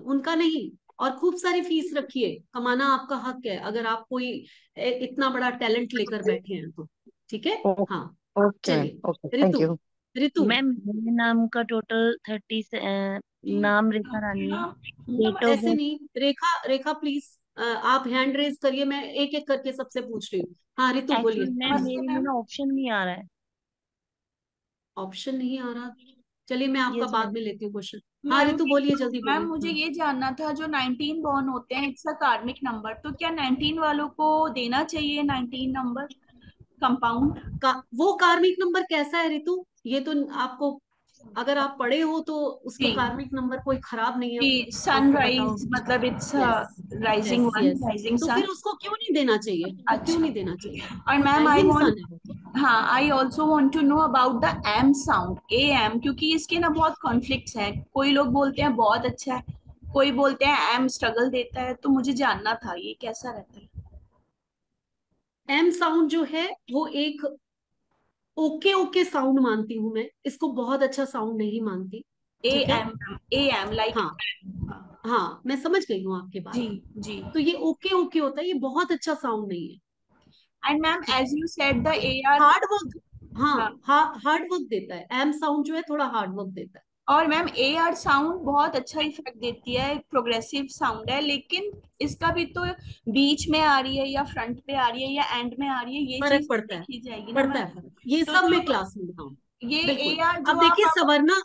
उनका नहीं। और खूब सारी फीस रखिए, कमाना आपका हक है, अगर आप कोई इतना बड़ा टैलेंट लेकर बैठे हैं तो। ठीक है, हाँ ओके मैम, ओके, चलिए thank Ritu, you. Ritu. Ma'am मेरे नाम का टोटल 30 नाम रेखा रानी है। डेट ऑफ ऐसे बर्थ नहीं, रेखा, रेखा प्लीज, आप हैंड रेज करिए, मैं एक एक करके सबसे पूछ रही हूँ। हाँ ऋतु बोलिए। एक्चुअली मैम मेरे में ना ऑप्शन नहीं आ रहा है। ऑप्शन नहीं आ रहा? चलिए मैं आपका यस बाद मैम। में लेती हूँ क्वेश्चन। हाँ मैम ऋतु बोलिए, जल्दी मैम बोलिए। मुझे ये जानना था, जो 19 बॉर्न होते हैं, इट्स अ कार्मिक नंबर, तो क्या 19 वालों को देना चाहिए 19 नंबर कंपाउंड? वो कार्मिक नंबर कैसा है ऋतु? ये तो आपको, अगर आप पढ़े हो तो उसका जी, कार्मिक नंबर कोई खराब नहीं है। कि आपको पता हो, सनराइज मतलब it's yes rising yes one, yes, rising तो सन। फिर उसको क्यों नहीं देना चाहिए? वो क्यों अच्छा। नहीं देना चाहिए? और ma'am I rising want, sun है वो तो। हाँ I also want to know about the M sound, A M, क्योंकि इसके ना बहुत कॉन्फ्लिक्ट्स हैं। कोई लोग बोलते हैं बहुत अच्छा है, कोई बोलते हैं एम स्ट्रगल देता है, तो मुझे जानना था ये कैसा रहता है। एम साउंड जो है वो एक ओके ओके साउंड मानती हूँ मैं, इसको बहुत अच्छा साउंड नहीं मानती। ए ठीक है, एम, ए एम लाइक। हाँ हाँ, मैं समझ गई हूँ आपकी बात। जी जी। तो ये ओके ओके होता है, ये बहुत अच्छा साउंड नहीं है। And ma'am as you said the A R. Hard work, हाँ, हाँ हार्ड वर्क देता है, एम साउंड जो है थोड़ा हार्ड वर्क देता है। और मैम ए आर साउंड बहुत अच्छा इफेक्ट देती है, प्रोग्रेसिव साउंड है, लेकिन इसका भी तो बीच में आ रही है या फ्रंट पे आ रही है या एंड में आ रही है, ये फर्क चीज पड़ता है, देखी जाएगी ना पड़ता है मैम। फर्क, ये तो सब मैं जो क्लास में बताऊंगी। ये ए बिल्कुल। आर जो अब देखिए आप सवर्णा,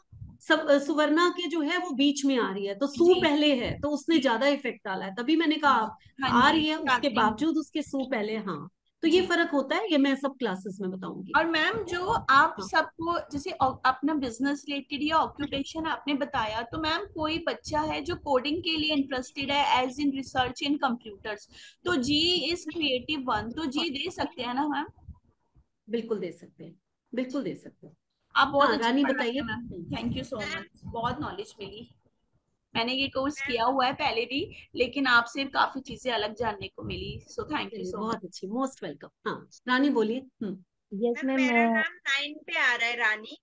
सुवर्णा के जो है वो बीच में आ रही है, तो सू जी पहले है तो उसने जी ज्यादा इफेक्ट डाला है, तभी मैंने कहा हाँ आ जी, रही है उसके स्टार्टिंग बावजूद उसके सू पहले। हाँ, तो ये जी। फर्क होता है, ये मैं सब क्लासेस में बताऊंगी। और मैम जो आप हाँ सबको जैसे अपना बिजनेस रिलेटेड या ऑक्यूपेशन आपने बताया, तो मैम कोई बच्चा है जो कोडिंग के लिए इंटरेस्टेड है as in research in computers, तो जी इज क्रिएटिव वन, तो जी दे सकते हैं ना मैम? बिल्कुल दे सकते हैं, बिल्कुल दे सकते हैं। आप बहुत हाँ अच्छा रानी पढ़ाते बताइए। हैं ma'am, thank you so much, बहुत नॉलेज मिली। मैंने ये कोर्स किया हुआ है पहले भी, लेकिन आपसे काफी चीजें अलग जानने को मिली, सो थैंक यू चलिए सो बहुत मच। अच्छी, मोस्ट वेलकम। हाँ रानी बोलिए। Yes ma'am ma'am. मेरा नाम 9 पे आ रहा है रानी,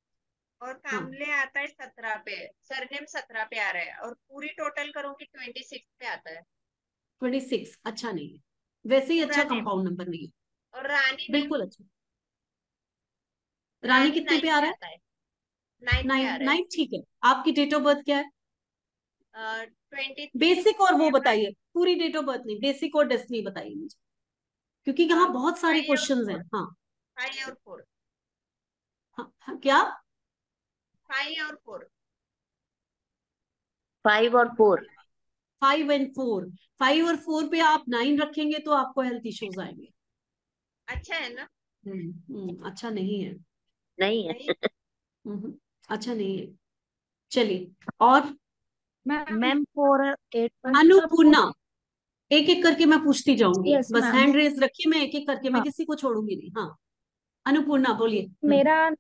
और हाँ कामले आता है 17 पे, सरनेम 17 पे आ रहा है, और पूरी टोटल करूंगी 26 पे आता है 26 अच्छा नहीं है, वैसे ही पूरा अच्छा नेम। कंपाउंड नंबर नहीं है। और रानी नेम, बिल्कुल अच्छा। रानी रानी कितने 9 पे आ पे रहा है? आता है, 9 पे आ 9 रहा 9 ठीक है। आपकी डेट ऑफ बर्थ क्या है? है। 23 बेसिक और वो 7, बताइए, पूरी डेट ऑफ बर्थ नहीं, बेसिक और डेस्टिनी बताइए मुझे, क्योंकि यहाँ बहुत सारे 5 और क्वेश्चंस हैं। 4, हाँ 5 और 4, हाँ, हाँ क्या? 5 और 4। 5 और 4। 5 और 4, 5 और 4 पे आप 9 रखेंगे तो आपको हेल्थ इश्यूज आएंगे। अच्छा है ना? अच्छा नहीं है। नहीं है। नहीं। अच्छा नहीं है। चलिए और मैम मैम 4 8 अन्नपूर्णा, एक एक करके मैं पूछती जाऊंगी, यस बस मैम। हैंड रेज रखिए, मैं एक एक करके, मैं हाँ किसी को छोड़ूंगी नहीं। हाँ अन्नपूर्णा बोलिए। मेरा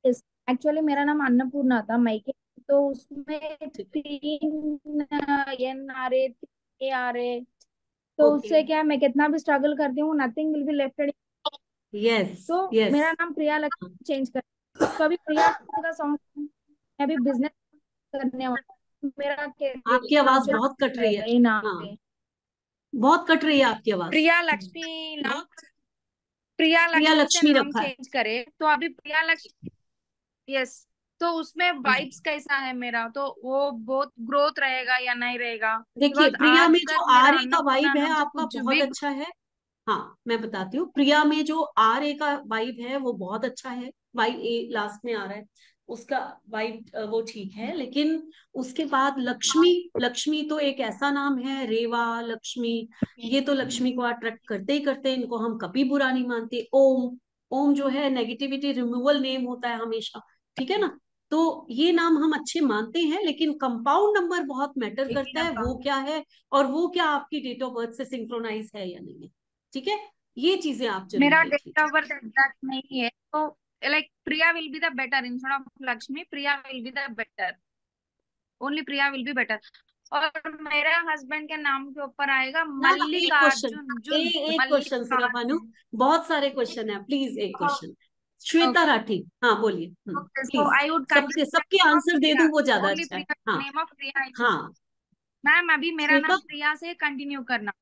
एक्चुअली मेरा नाम अन्नपूर्णा था मायके, तो उसमें ठीक है। 3 एन आ रहे, 3 ए आ रहे, तो ओके, उससे क्या मैं कितना भी स्ट्रगल करती हूँ, nothing will be left. Yes तो यस। मेरा नाम प्रिया लक्ष्मी चेंज कर, तो अभी प्रिया लक्ष्मी का सॉन्ग, मैं अभी बिजनेस करने वाला हूँ। मेरा आपकी कैरियर आवाज फ्यूचर बहुत कट रही है। रहेगा ये नाम हाँ पे। बहुत कट रही है आपकी आवाज। प्रिया लक्ष्मी नाम, प्रिया प्रिया लक्ष्मी से लक्ष्मी नाम रखा है। चेंज करे तो अभी प्रिया लक्ष्मी। यस, तो उसमें वाइब्स कैसा है मेरा, तो वो बहुत ग्रोथ रहेगा या नहीं रहेगा? देखिए बिकॉज प्रिया में आज जो तक मेरा आर्य का अन्नपूर्णा वाइब है नाम से आपका कुछ बहुत भी। अच्छा है। हाँ मैं बताती हूँ, प्रिया में जो आर्य का वाइब है वो बहुत अच्छा है, वाई ए लास्ट में आ रहा है, उसका वाइब वो ठीक है। लेकिन उसके बाद लक्ष्मी, लक्ष्मी तो एक ऐसा नाम है, रेवा लक्ष्मी, ये तो लक्ष्मी को अट्रैक्ट करते ही करते हैं, इनको हम कभी बुरा नहीं मानते। ओम, ओम जो है नेगेटिविटी रिमूवल नेम होता है हमेशा, ठीक है ना? तो ये नाम हम अच्छे मानते हैं, लेकिन कंपाउंड नंबर बहुत मैटर करता है, वो क्या है और वो क्या आपकी डेट ऑफ बर्थ से सिंक्रोनाइज है या नहीं है। ठीक है, ये चीजें आप जरूर मेरा देख डेट लीजिए। ऑफ बर्थ एग्जैक्ट नहीं है, तो like Priya will be the better instead of Lakshmi, Priya will be the better, only Priya will be better. और मेरा हस्बैंड के नाम के ऊपर आएगा ना ना एक क्वेश्चन, मल्लिकार्जुन, जुन एक क्वेश्चन सिर्फ अनु, मल्लिकार्जुन। बहुत सारे क्वेश्चन है, प्लीज एक क्वेश्चन। श्वेता राठी, हाँ बोलिए। Okay, so please, I would सबके सबके कंटिन्यू ऑफ आंसर दे प्रिया, दूं वो ज्यादा ओनली अच्छा है। प्रिया, हाँ नेम ऑफ प्रिया। हाँ मैम अभी मेरा श्वेता, नाम प्रिया से कंटिन्यू करना,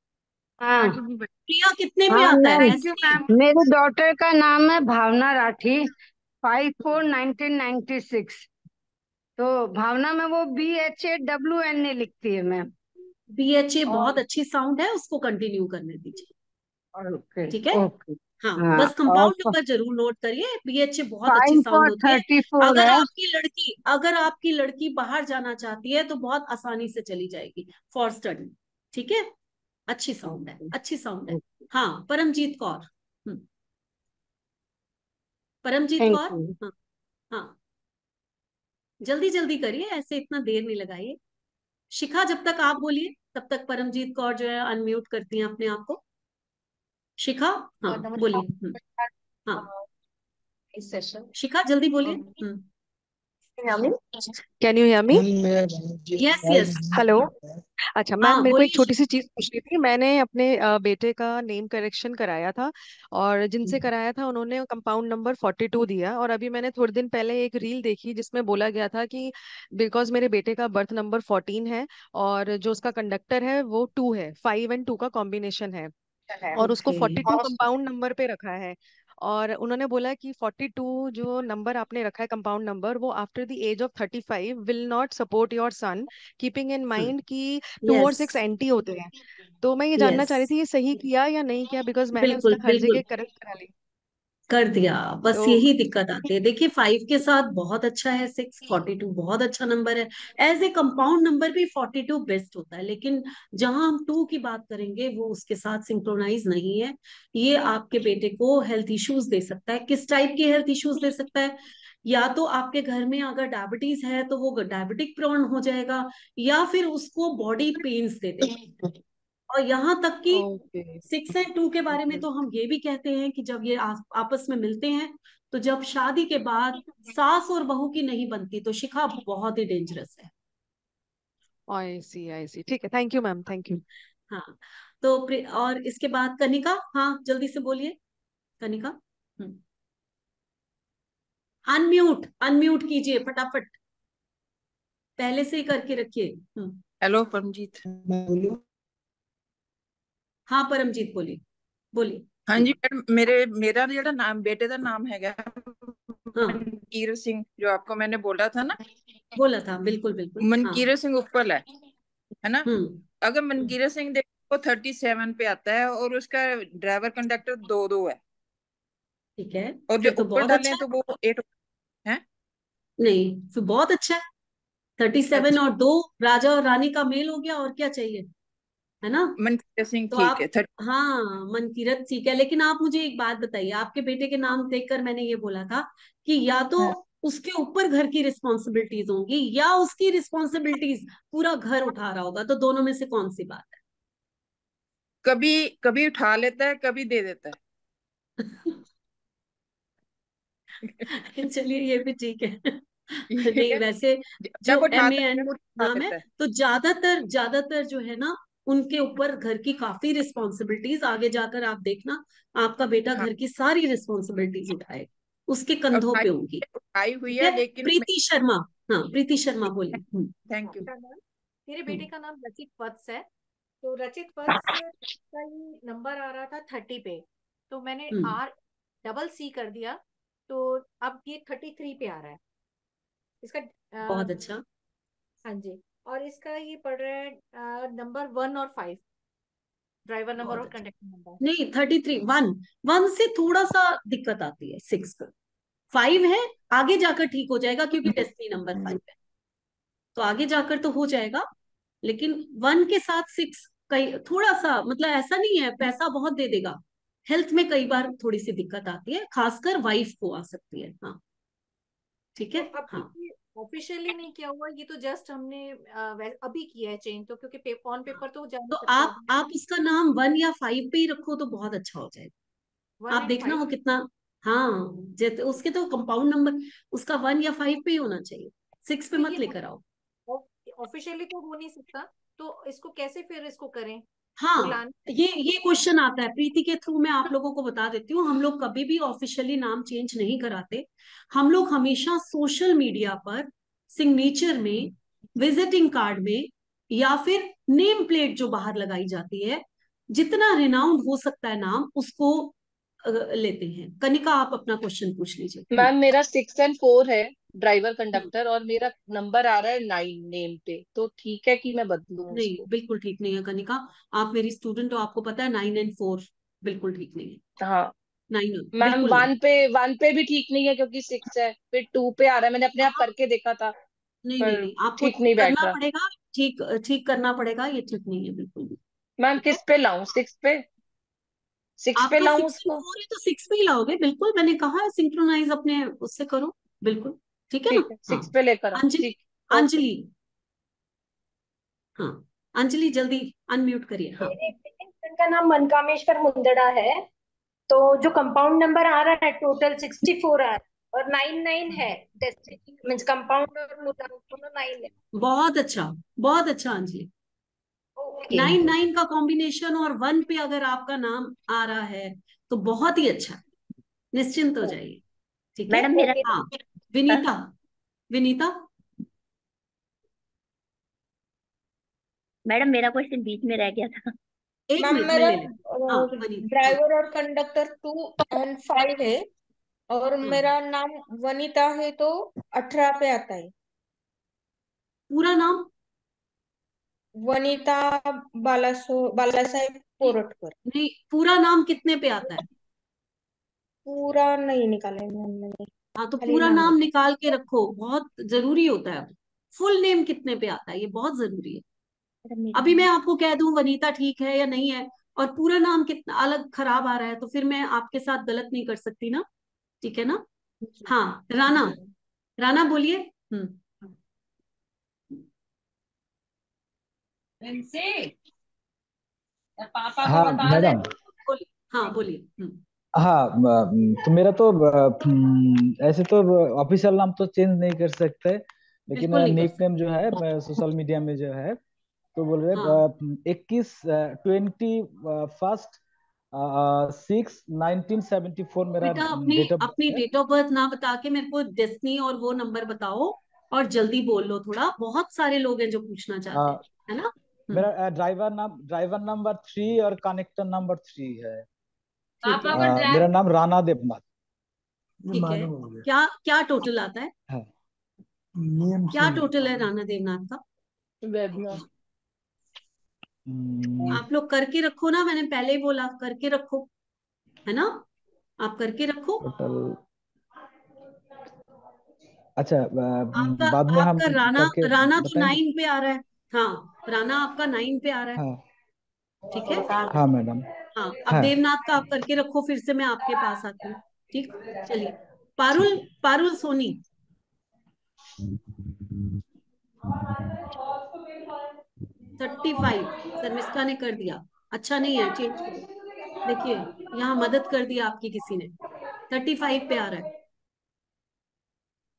हाँ दैट वुड बी बेटर। प्रिया कितने पे हाँ आता है ma'am, thank you destiny? Ma'am. मेरी डॉटर का नाम है भावना राठी, 5/4/1996। तो भावना में वो BHAWNA लिखती है मैम। BHA बहुत और अच्छी साउंड है, उसको कंटिन्यू करने दीजिए। ओके ठीक है, ओके। हाँ हाँ बस और कंपाउंड नंबर जरूर नोट करिए, BHA बहुत अच्छी फाइव साउंड फॉर होती है। थर्टी फोर अगर है। आपकी लड़की, अगर आपकी लड़की बाहर जाना चाहती है तो बहुत आसानी से चली जाएगी फॉर स्टडी। ठीक है, अच्छी साउंड है, ओके अच्छी साउंड है। ओके, हाँ परमजीत कौर, परमजीत थैंक कौर। यू। हाँ हाँ, जल्दी जल्दी करिए, ऐसे इतना देर नहीं लगाइए। शिखा जब तक आप बोलिए तब तक परमजीत कौर जो है अनम्यूट करती हैं अपने आप को। शिखा, हाँ बोलिए। हाँ इस सेशन। शिखा जल्दी बोलिए। Can you hear me? Ma'am मेरा यस यस। हेलो। अच्छा मैम, हाँ मेरे को एक बोलिए। छोटी सी चीज पूछनी थी। मैंने अपने बेटे का नेम करेक्शन कराया था, और जिनसे कराया था उन्होंने कंपाउंड नंबर 42 दिया। और अभी मैंने थोड़े दिन पहले एक रील देखी जिसमें बोला गया था कि बिकॉज मेरे बेटे का बर्थ नंबर 14 है, और जो उसका कंडक्टर है वो 2 है, 5 और 2 का कॉम्बिनेशन है, और उसको ओके 42 कंपाउंड नंबर पे रखा है। और उन्होंने बोला कि 42 जो नंबर आपने रखा है कंपाउंड नंबर, वो after the age of 35 will not support your son, keeping in mind कि 2 और यस 6 एंटी होते हैं। तो मैं ये जानना यस चाह रही थी, ये सही किया या नहीं किया, बिकॉज मैंने बिल्कुल उसका हर बिल्कुल जगह करेक्ट करा ली। कर दिया। बस तो यही दिक्कत आती है। देखिए 5 के साथ बहुत अच्छा है, 642 बहुत अच्छा नंबर है। एज ए कंपाउंड नंबर भी 42 बेस्ट होता है, लेकिन जहां हम 2 की बात करेंगे वो उसके साथ सिंक्रोनाइज नहीं है। ये आपके बेटे को हेल्थ इश्यूज दे सकता है। किस टाइप के हेल्थ इश्यूज दे सकता है? या तो आपके घर में अगर डायबिटीज है तो वो डायबिटिक प्रोन हो जाएगा, या फिर उसको बॉडी पेन्स दे देगा। और यहाँ तक कि ओके। 6 और 2 के बारे में ओके। तो हम ये भी कहते हैं कि जब ये आपस में मिलते हैं, तो जब शादी के बाद सास और बहू की नहीं बनती तो शिखा बहुत ही डेंजरस है। आई सी, ठीक है, thank you ma'am, thank you. हाँ। तो और इसके बाद कनिका, हाँ जल्दी से बोलिए कनिका। अनम्यूट अनम्यूट कीजिए फटाफट, पहले से ही करके रखिए। हेलो परमजीत। मैं बोलूं? हाँ परमजीत बोलिए बोलिए। हाँ जी मैडम, मेरा ਜਿਹੜਾ नाम बेटे का नाम हैगा हाँ मनकीरत सिंह, जो आपको मैंने बोला था ना। बोला था, बिल्कुल बिल्कुल हाँ। मनकीरत सिंह ऊपर है ना। हम्म अगर मनकीरत सिंह देखो 37 पे आता है, और उसका ड्राइवर कंडक्टर 2-2 है, ठीक है, और जो फिर तो ऊपर बहुत डाले अच्छा हैं तो वो 8 है। नहीं, फिर बहुत अच्छा है। 37 अच्छा, और 2 राजा और रानी का मेल हो गया, और क्या चाहिए, है ना? मनकीरत सिंह तो ठीक आप, है 30। हाँ मनकीरत ठीक है। लेकिन आप मुझे एक बात बताइए, आपके बेटे के नाम देखकर मैंने ये बोला था कि या तो हाँ। उसके ऊपर घर की रिस्पॉन्सिबिलिटीज होंगी, या उसकी रिस्पॉन्सिबिलिटीज पूरा घर उठा रहा होगा, तो दोनों में से कौन सी बात कभी कभी उठा लेता है, कभी दे देता है? चलिए ये भी ठीक है। है। नहीं वैसे जब जो उठाता है MAN जब उठा नाम है, लेता है। तो ज्यादातर ज्यादातर जो है ना, उनके ऊपर घर की काफी रिस्पॉन्सिबिलिटीज, आगे जाकर आप देखना आपका बेटा हाँ, घर की सारी रिस्पॉन्सिबिलिटीज उठाएगा, उसके कंधों उठाई पे होंगी। उठाई हुई ठीक है, है। लेकिन प्रीति शर्मा, हाँ प्रीति शर्मा बोलिए। Thank you. अच्छा मैम, मेरे बेटे हम्म, का नाम रचित वत्स है। तो रचित वत्स का ही नंबर आ रहा था 30 पे, तो मैंने हम्म, आर डबल सी कर दिया, तो अब ये 33 पे आ रहा है इसका। बहुत अच्छा। हाँ जी। और इसका ये पड़ रहा है नंबर 1 और 5, ड्राइवर नंबर बहुत और अच्छा। Conductor number. नहीं 33, 1 से थोड़ा सा दिक्कत आती है, 6 पर। 5 है, आगे जाकर ठीक हो जाएगा क्योंकि डेस्टिनी नंबर 5 है, तो आगे जाकर तो हो जाएगा। लेकिन 1 के साथ 6 कई थोड़ा सा, मतलब ऐसा नहीं है पैसा बहुत दे देगा, हेल्थ में कई बार थोड़ी सी दिक्कत आती है, खासकर वाइफ को आ सकती है। हाँ ठीक तो है। अभी हाँ ये ऑफिशियली नहीं किया हुआ, ये तो जस्ट हमने अभी किया है चेंज, तो क्योंकि ऑन पेपर तो जा नहीं तो सकता आप अभी। आप उसका नाम 1 या 5 पे ही रखो तो बहुत अच्छा हो जाएगा। वन आप एंड देखना फाइव वो कितना, हाँ जैसे उसके तो कंपाउंड नंबर उसका 1 या 5 पे ही होना चाहिए, 6 पे तो मत ये लेकर आओ। ऑफिशियली तो हो नहीं सकता, तो इसको कैसे फिर इसको करें, हाँ बुलाने? ये क्वेश्चन आता है, प्रीति के थ्रू मैं आप लोगों को बता देती हूँ। हम लोग कभी भी ऑफिशियली नाम चेंज नहीं कराते। हम लोग हमेशा सोशल मीडिया पर सिग्नेचर में, विजिटिंग कार्ड में, या फिर नेम प्लेट जो बाहर लगाई जाती है, जितना रिनाउंड हो सकता है नाम उसको लेते हैं। कनिका आप अपना क्वेश्चन पूछ लीजिए। मैम मेरा 6 और 4 है, ड्राइवर हम्म। कंडक्टर, और मेरा नंबर आ रहा है 9 नेम पे, तो ठीक है कि मैं बदलूं नहीं उसको? बिल्कुल ठीक नहीं है कनिका, आप मेरी स्टूडेंट हो, आपको पता है 9 और 4 बिल्कुल ठीक नहीं है। हाँ 9 मैम, बिल्कुल नहीं। 1 पे भी ठीक नहीं है क्योंकि 6 है, फिर 2 पे आ रहा है, मैंने अपने आप करके देखा था नहीं नहीं पर नहीं, आपको ठीक ठीक नहीं बैठ करना रहा। पड़ेगा। ठीक ठीक करना पड़ेगा, ये ठीक नहीं है बिल्कुल भी। मैम ठीक है। किस पे लाऊं, 6 पे आपका लाऊं उसको? 6 और 4 है तो 6 पे ही लाओगे, बिल्कुल मैंने कहा है सिंक्रोनाइज अपने उससे करो, बिल्कुल ठीक है ना। ठीक है, हाँ 6 पे लेकर आऊं, अंजलि, ठीक। ओके। अंजलि, हाँ अंजलि जल्दी अनम्यूट करिए। हाँ मेरे फ्रेंड का नाम मनकामेश्वर मुंदड़ा है। तो जो कंपाउंड नंबर आ रहा है टोटल 64 आ रहा है। और 9 9 है। डेस्टिनी मीन्स कंपाउंड और मुलायम दोनों 9 है। बहुत अच्छा अंजलि। ओके 9 9 का कॉम्बिनेशन और 1 पे अगर आपका नाम आ रहा है तो बहुत ही अच्छा है। निश्चिंत हो जाइए। ठीक है। मैडम मेरा हाँ विनीता, विनीता मैडम मेरा क्वेश्चन बीच में रह गया था। एक मैम मिनट में मेरा ले ले। हाँ वनीता, हाँ ड्राइवर और कंडक्टर 2 और 5 है और हाँ। मेरा नाम वनीता है तो 18 पे आता है। पूरा नाम वनीता बालासाहेब कोरटकर। नहीं, पूरा नाम कितने पे आता है? पूरा नहीं निकाला है मैम मैंने, हाँ तो खाली पूरा नाम नाम है। निकाल के रखो, बहुत जरूरी होता है। फुल नेम कितने पे आता है ये बहुत जरूरी है। मैडम मेरा अभी मैं आपको कह दूं वनीता ठीक है या नहीं है और पूरा नाम कितना अलग खराब आ रहा है तो फिर मैं आपके साथ गलत नहीं कर सकती ना। ठीक है ना। हाँ राना, राना बोलिए। पापा को हाँ बता दे। मैडम। बोलिए, हाँ बोलिए। हाँ तो मेरा तो ऐसे तो ऑफिशियल नाम तो चेंज नहीं कर सकते, लेकिन बिल्कुल नहीं कर निक सकते। नेम जो है मैं सोशल मीडिया में जो है तो बोल रहे हाँ 21 6 1974 मेरा बेटा अपनी डेट ऑफ अपनी बर्थ है। डेट ऑफ बर्थ ना बता के मेरे को डेस्टिनी और वो नंबर बताओ और जल्दी बोल लो, थोड़ा बहुत सारे लोग हैं जो पूछना चाहते हैं, अ, है ना। मेरा ड्राइवर नंबर 3 और कनेक्टर नंबर 3 है। ठीक है। पापा को मेरा ड्राइव नाम राणा देवनाथ। ठीक है। क्या क्या टोटल आता है? हाँ क्या टोटल है राणा देवनाथ का? वेदना आप लोग करके रखो ना, मैंने पहले ही बोला करके रखो, है ना। आप करके रखो। टोटल। अच्छा आपका बाद में हम आपका राना, करके राना तो बताएंगे। 9 पे आ रहा है। हाँ राना आपका 9 पे आ रहा है। हाँ ठीक है। हाँ मैडम। हाँ अब हाँ देवनाथ का आप करके रखो, फिर से मैं आपके पास आती हूँ। ठीक, चलिए। पारुल, पारुल सोनी। 35 शर्मिष्ठा ने कर दिया। अच्छा नहीं है, चेंज करो। देखिए यहाँ मदद कर दी आपकी किसी ने। 35 पे आ रहा है।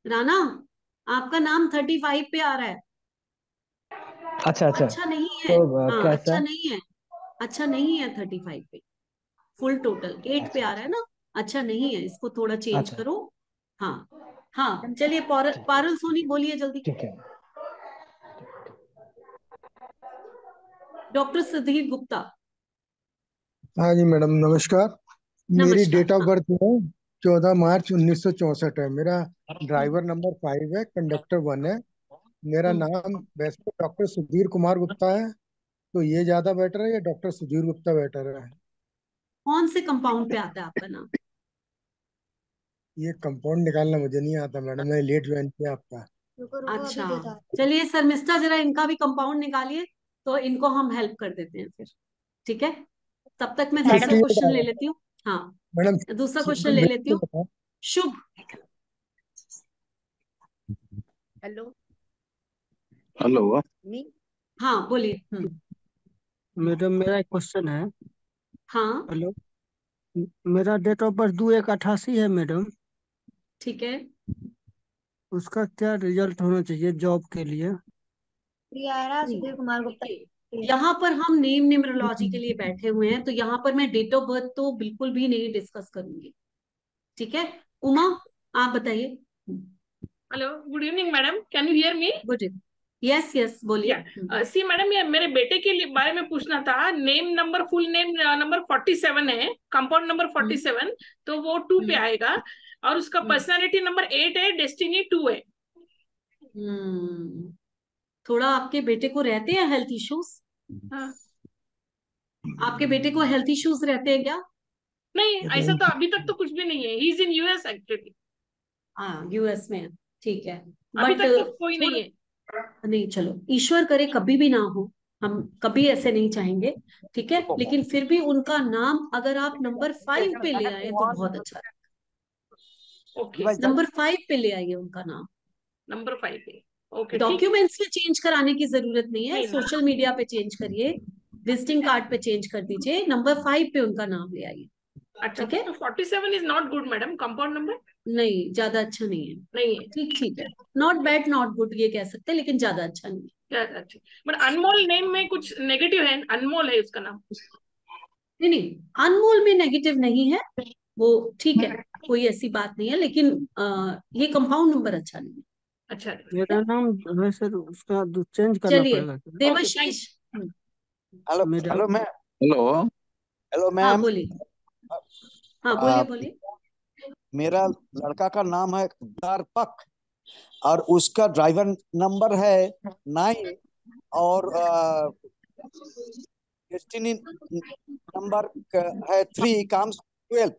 राना आपका नाम 35 पे आ रहा है। अच्छा अच्छा। अच्छा नहीं है। तो हाँ कैसा? अच्छा नहीं है, अच्छा नहीं है 35 पे। फुल टोटल 8 पे अच्छा आ रहा है ना। अच्छा नहीं है, इसको थोड़ा चेंज अच्छा। करो। हाँ हाँ चलिए पारुल सोनी बोलिए जल्दी। ठीक है। डॉक्टर सुधीर गुप्ता। हाँ जी मैडम नमस्कार। मेरी नमस्कार। डेट ऑफ हाँ बर्थ है 14 मार्च 1964 है। मेरा ड्राइवर नंबर 5 है, कंडक्टर 1 है। मेरा हम्म, नाम वैसे तो डॉक्टर सुधीर कुमार गुप्ता है, तो ये ज्यादा बेटर है या डॉक्टर सुधीर गुप्ता बेटर है? कौन से कंपाउंड पे आता है आपका नाम? ये कंपाउंड निकालना मुझे नहीं आता मैडम, मैं लेट ज्वाइन किया आपका। रुको रुको अभी अच्छा बता। चलिए शर्मिष्ठा जरा इनका भी कंपाउंड निकालिए तो इनको हम हेल्प कर देते हैं फिर। ठीक है, तब तक मैं दूसरा मैडम शिफ्ट ये क्वेश्चन ले बताओ लेती हूँ। हाँ मैडम, दूसरा क्वेश्चन शिफ्ट ले भेज लेती के हूँ। बताओ। शुभ। हेलो हेलो मी हाँ बोलिए। मैडम मेरा एक क्वेश्चन है। हाँ हेलो। मेरा डेट ऑफ बर्थ 2/1/88 है मैडम। ठीक है। उसका क्या रिजल्ट होना चाहिए जॉब के लिए? प्रियारा नहीं, सुधीर कुमार गुप्ता। देखिए यहाँ पर हम नेम न्यूमरोलॉजी के लिए बैठे हुए हैं तो यहाँ पर मैं डेट ऑफ बर्थ तो बिल्कुल भी नहीं डिस्कस करूंगी। ठीक है। उमा आप बताइए। Hello good evening madam, can you hear me? Good. Yes yes बोलिए। या सी मैडम, ये मेरे बेटे के लिए बारे में पूछना था। Name number, full name number 47 है, कंपाउंड नंबर 47, तो वो 2 पे आएगा। और उसका पर्सनालिटी नंबर 8 है, डेस्टिनी 2 है। थोड़ा आपके बेटे को रहते हैं हेल्थ इश्यूज? हाँ। आपके बेटे को हेल्थ इश्यूज रहते हैं क्या? नहीं, ऐसा तो अभी तक तो कुछ भी नहीं है। He is in US actually. हाँ यूएस में है। ठीक है। अभी बट तक तो कोई थोड़ा नहीं है। नहीं, चलो ईश्वर करे कभी भी ना हो, हम कभी ऐसे नहीं चाहेंगे। ठीक है, लेकिन फिर भी उनका नाम अगर आप नंबर 5 पे ले आए तो बहुत अच्छा है। ओके नंबर 5 पे ले आइए उनका नाम। नंबर 5 है। ओके ठीक है। डॉक्यूमेंट्स में चेंज कराने की जरूरत नहीं है, नहीं ना। सोशल मीडिया पे चेंज करिए, विजिटिंग कार्ड पे चेंज कर दीजिए, नंबर 5 पे उनका नाम ले आइए। अच्छा, ठीक है, तो 47 is not good madam, compound number नहीं ज्यादा अच्छा नहीं है, नहीं है। ठीक ठीक है, नॉट बैड नॉट गुड ये कह सकते हैं, लेकिन ज्यादा अच्छा नहीं है। क्या अच्छा, बट अनमोल नेम में कुछ नेगेटिव है, अनमोल है उसका नाम। नहीं नहीं, अनमोल में नेगेटिव नहीं है, वो ठीक है, कोई ऐसी बात नहीं है, लेकिन ये कंपाउंड नंबर अच्छा नहीं है। अच्छा, मेरा नाम है सर, उसका चेंज करना चलिए पड़ेगा सर। देवाशीष। हेलो मेरा हेलो मैम। हेलो हेलो हाँ मैम। बोलिए, हाँ बोलिए बोलिए। मेरा लड़का का नाम है दर्पक और उसका ड्राइवर नंबर है 9 और डेस्टिनी नंबर है 3 कम्स 12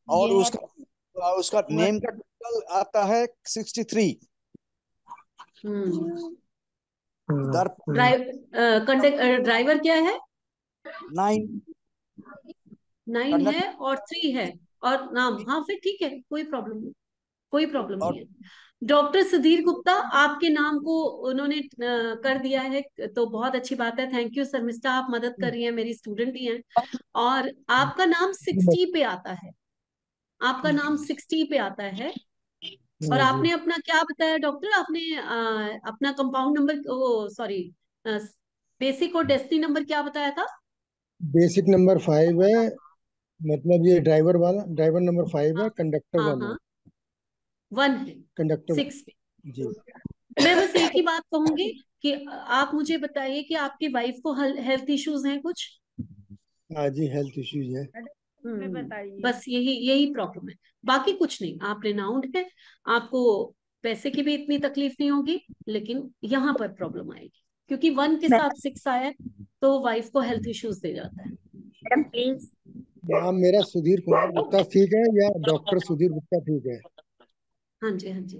और ये है उसका उसका नेम का टोटल आता है 63। ड्राइवर क्या है? 9 9 है और 3 है और नाम, हाँ फिर ठीक है, कोई प्रॉब्लम नहीं, कोई प्रॉब्लम नहीं है। डॉक्टर सुधीर गुप्ता आपके नाम को उन्होंने कर दिया है, तो बहुत अच्छी बात है, थैंक यू शर्मिष्ठा, आप मदद कर रही हैं, मेरी स्टूडेंट ही हैं। और आपका नाम 60 पे आता है, आपका नाम 60 पे आता है। और आपने अपना क्या बताया डॉक्टर, आपने अपना कंपाउंड नंबर, सॉरी बेसिक और डेस्टिनी नंबर क्या बताया था? बेसिक नंबर 5 है, मतलब ये ड्राइवर वाला, ड्राइवर नंबर 5 है, कंडक्टर हाँ 1 है। हाँ 1 है, कंडक्टर 6 पे। जी। मैं बस एक ही बात कहूंगी कि आप मुझे बताइए कि आपकी वाइफ को हेल्थ इश्यूज हैं कुछ? हाँ जी, हेल्थ इश्यूज है। बस यही यही प्रॉब्लम है, बाकी कुछ नहीं, आप रेनाउंड है, आपको पैसे की भी इतनी तकलीफ नहीं होगी, लेकिन यहाँ पर प्रॉब्लम आएगी, क्योंकि 1 के साथ 6 आया है, तो वाइफ को हेल्थ इश्यूज दे जाता है। Madam please. नाम मेरा सुधीर कुमार गुप्ता ठीक है या डॉक्टर सुधीर गुप्ता ठीक है? हाँ जी हाँ जी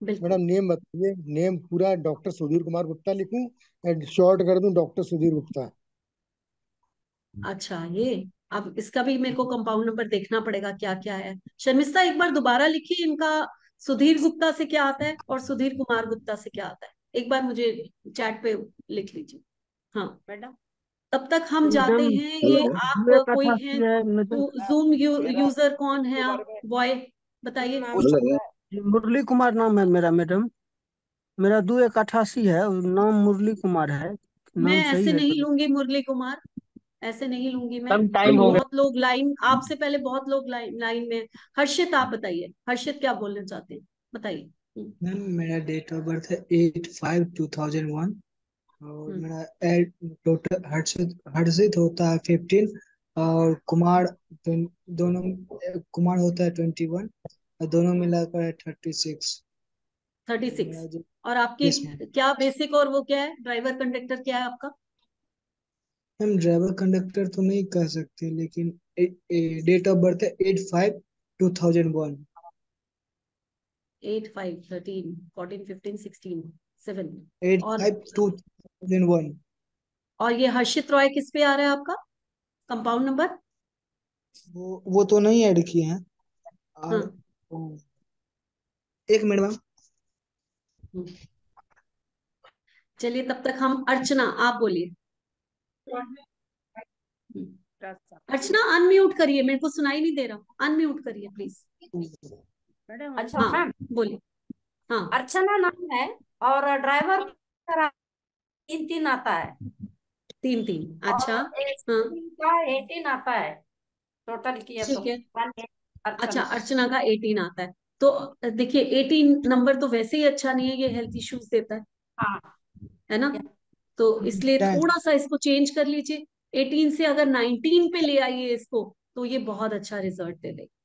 बिल्कुल। मैडम नेम बताइए, नेम पूरा डॉक्टर सुधीर कुमार गुप्ता लिखूं या शॉर्ट कर दूं डॉक्टर सुधीर गुप्ता? अच्छा, ये अब इसका भी मेरे को कंपाउंड नंबर देखना पड़ेगा क्या क्या है। शर्मिष्ठा एक बार दोबारा लिखिए, इनका सुधीर गुप्ता से क्या आता है और सुधीर कुमार गुप्ता से क्या आता है, एक बार मुझे चैट पे लिख लीजिए। हाँ मैडम, तब तक हम जाते मैडम हैं, ये आप विवेक कोई अठासी हैं है मैडम। जूम यूजर कौन है आप, बॉय बताइए। मुरली कुमार नाम है मेरा मैडम, मेरा 2188 है और नाम मुरली कुमार है। मैं नाम सही ऐसे है नहीं सर? लूंगी मुरली कुमार, ऐसे नहीं लूंगी मैं, कम टाइम हो गया। बहुत लोग लाइन, आपसे पहले बहुत लोग लाइन में। हर्षित आप बताइए, हर्षित क्या बोलना चाहते हैं, बताइए। मैम मेरा डेट ऑफ बर्थ है 8/5/2001 और मेरा टोटल हर्षित हर्षित होता है 15 और कुमार दोनों कुमार होता है 21 और दोनों मिलाकर है 36। 36 और आपकी क्या बेसिक और वो क्या है, ड्राइवर कंडक्टर क्या है आपका? मैम ड्राइवर कंडक्टर तो नहीं कह सकते लेकिन डेट ऑफ बर्थ है 8/5/2001। 8 5 13 14 15 16 7 और 8/5/2001। और ये हर्षित रॉय किस पे आ रहा है आपका कंपाउंड नंबर? वो तो नहीं ऐड किए हैं। और एक मिनट मैम। चलिए तब तक हम, अर्चना आप बोलिए। अर्चना अनम्यूट करिए, मेरे को सुनाई नहीं दे रहा, अनम्यूट करिए प्लीज। अच्छा हाँ मैम, बोलिए। हाँ अर्चना नाम है और ड्राइवर 3 आता है 3 अच्छा। और का 18 आता है, टोटल किया तो ठीक है, 18 अच्छा अर्चना। अर्चना का 18 आता है, तो देखिए 18 नंबर तो वैसे ही अच्छा नहीं है, ये हेल्थ इश्यूज देता है ना, तो इसलिए थोड़ा सा इसको चेंज कर लीजिए, 18 से अगर 19 पे ले आइए इसको, तो ये बहुत अच्छा रिजल्ट दे देगा।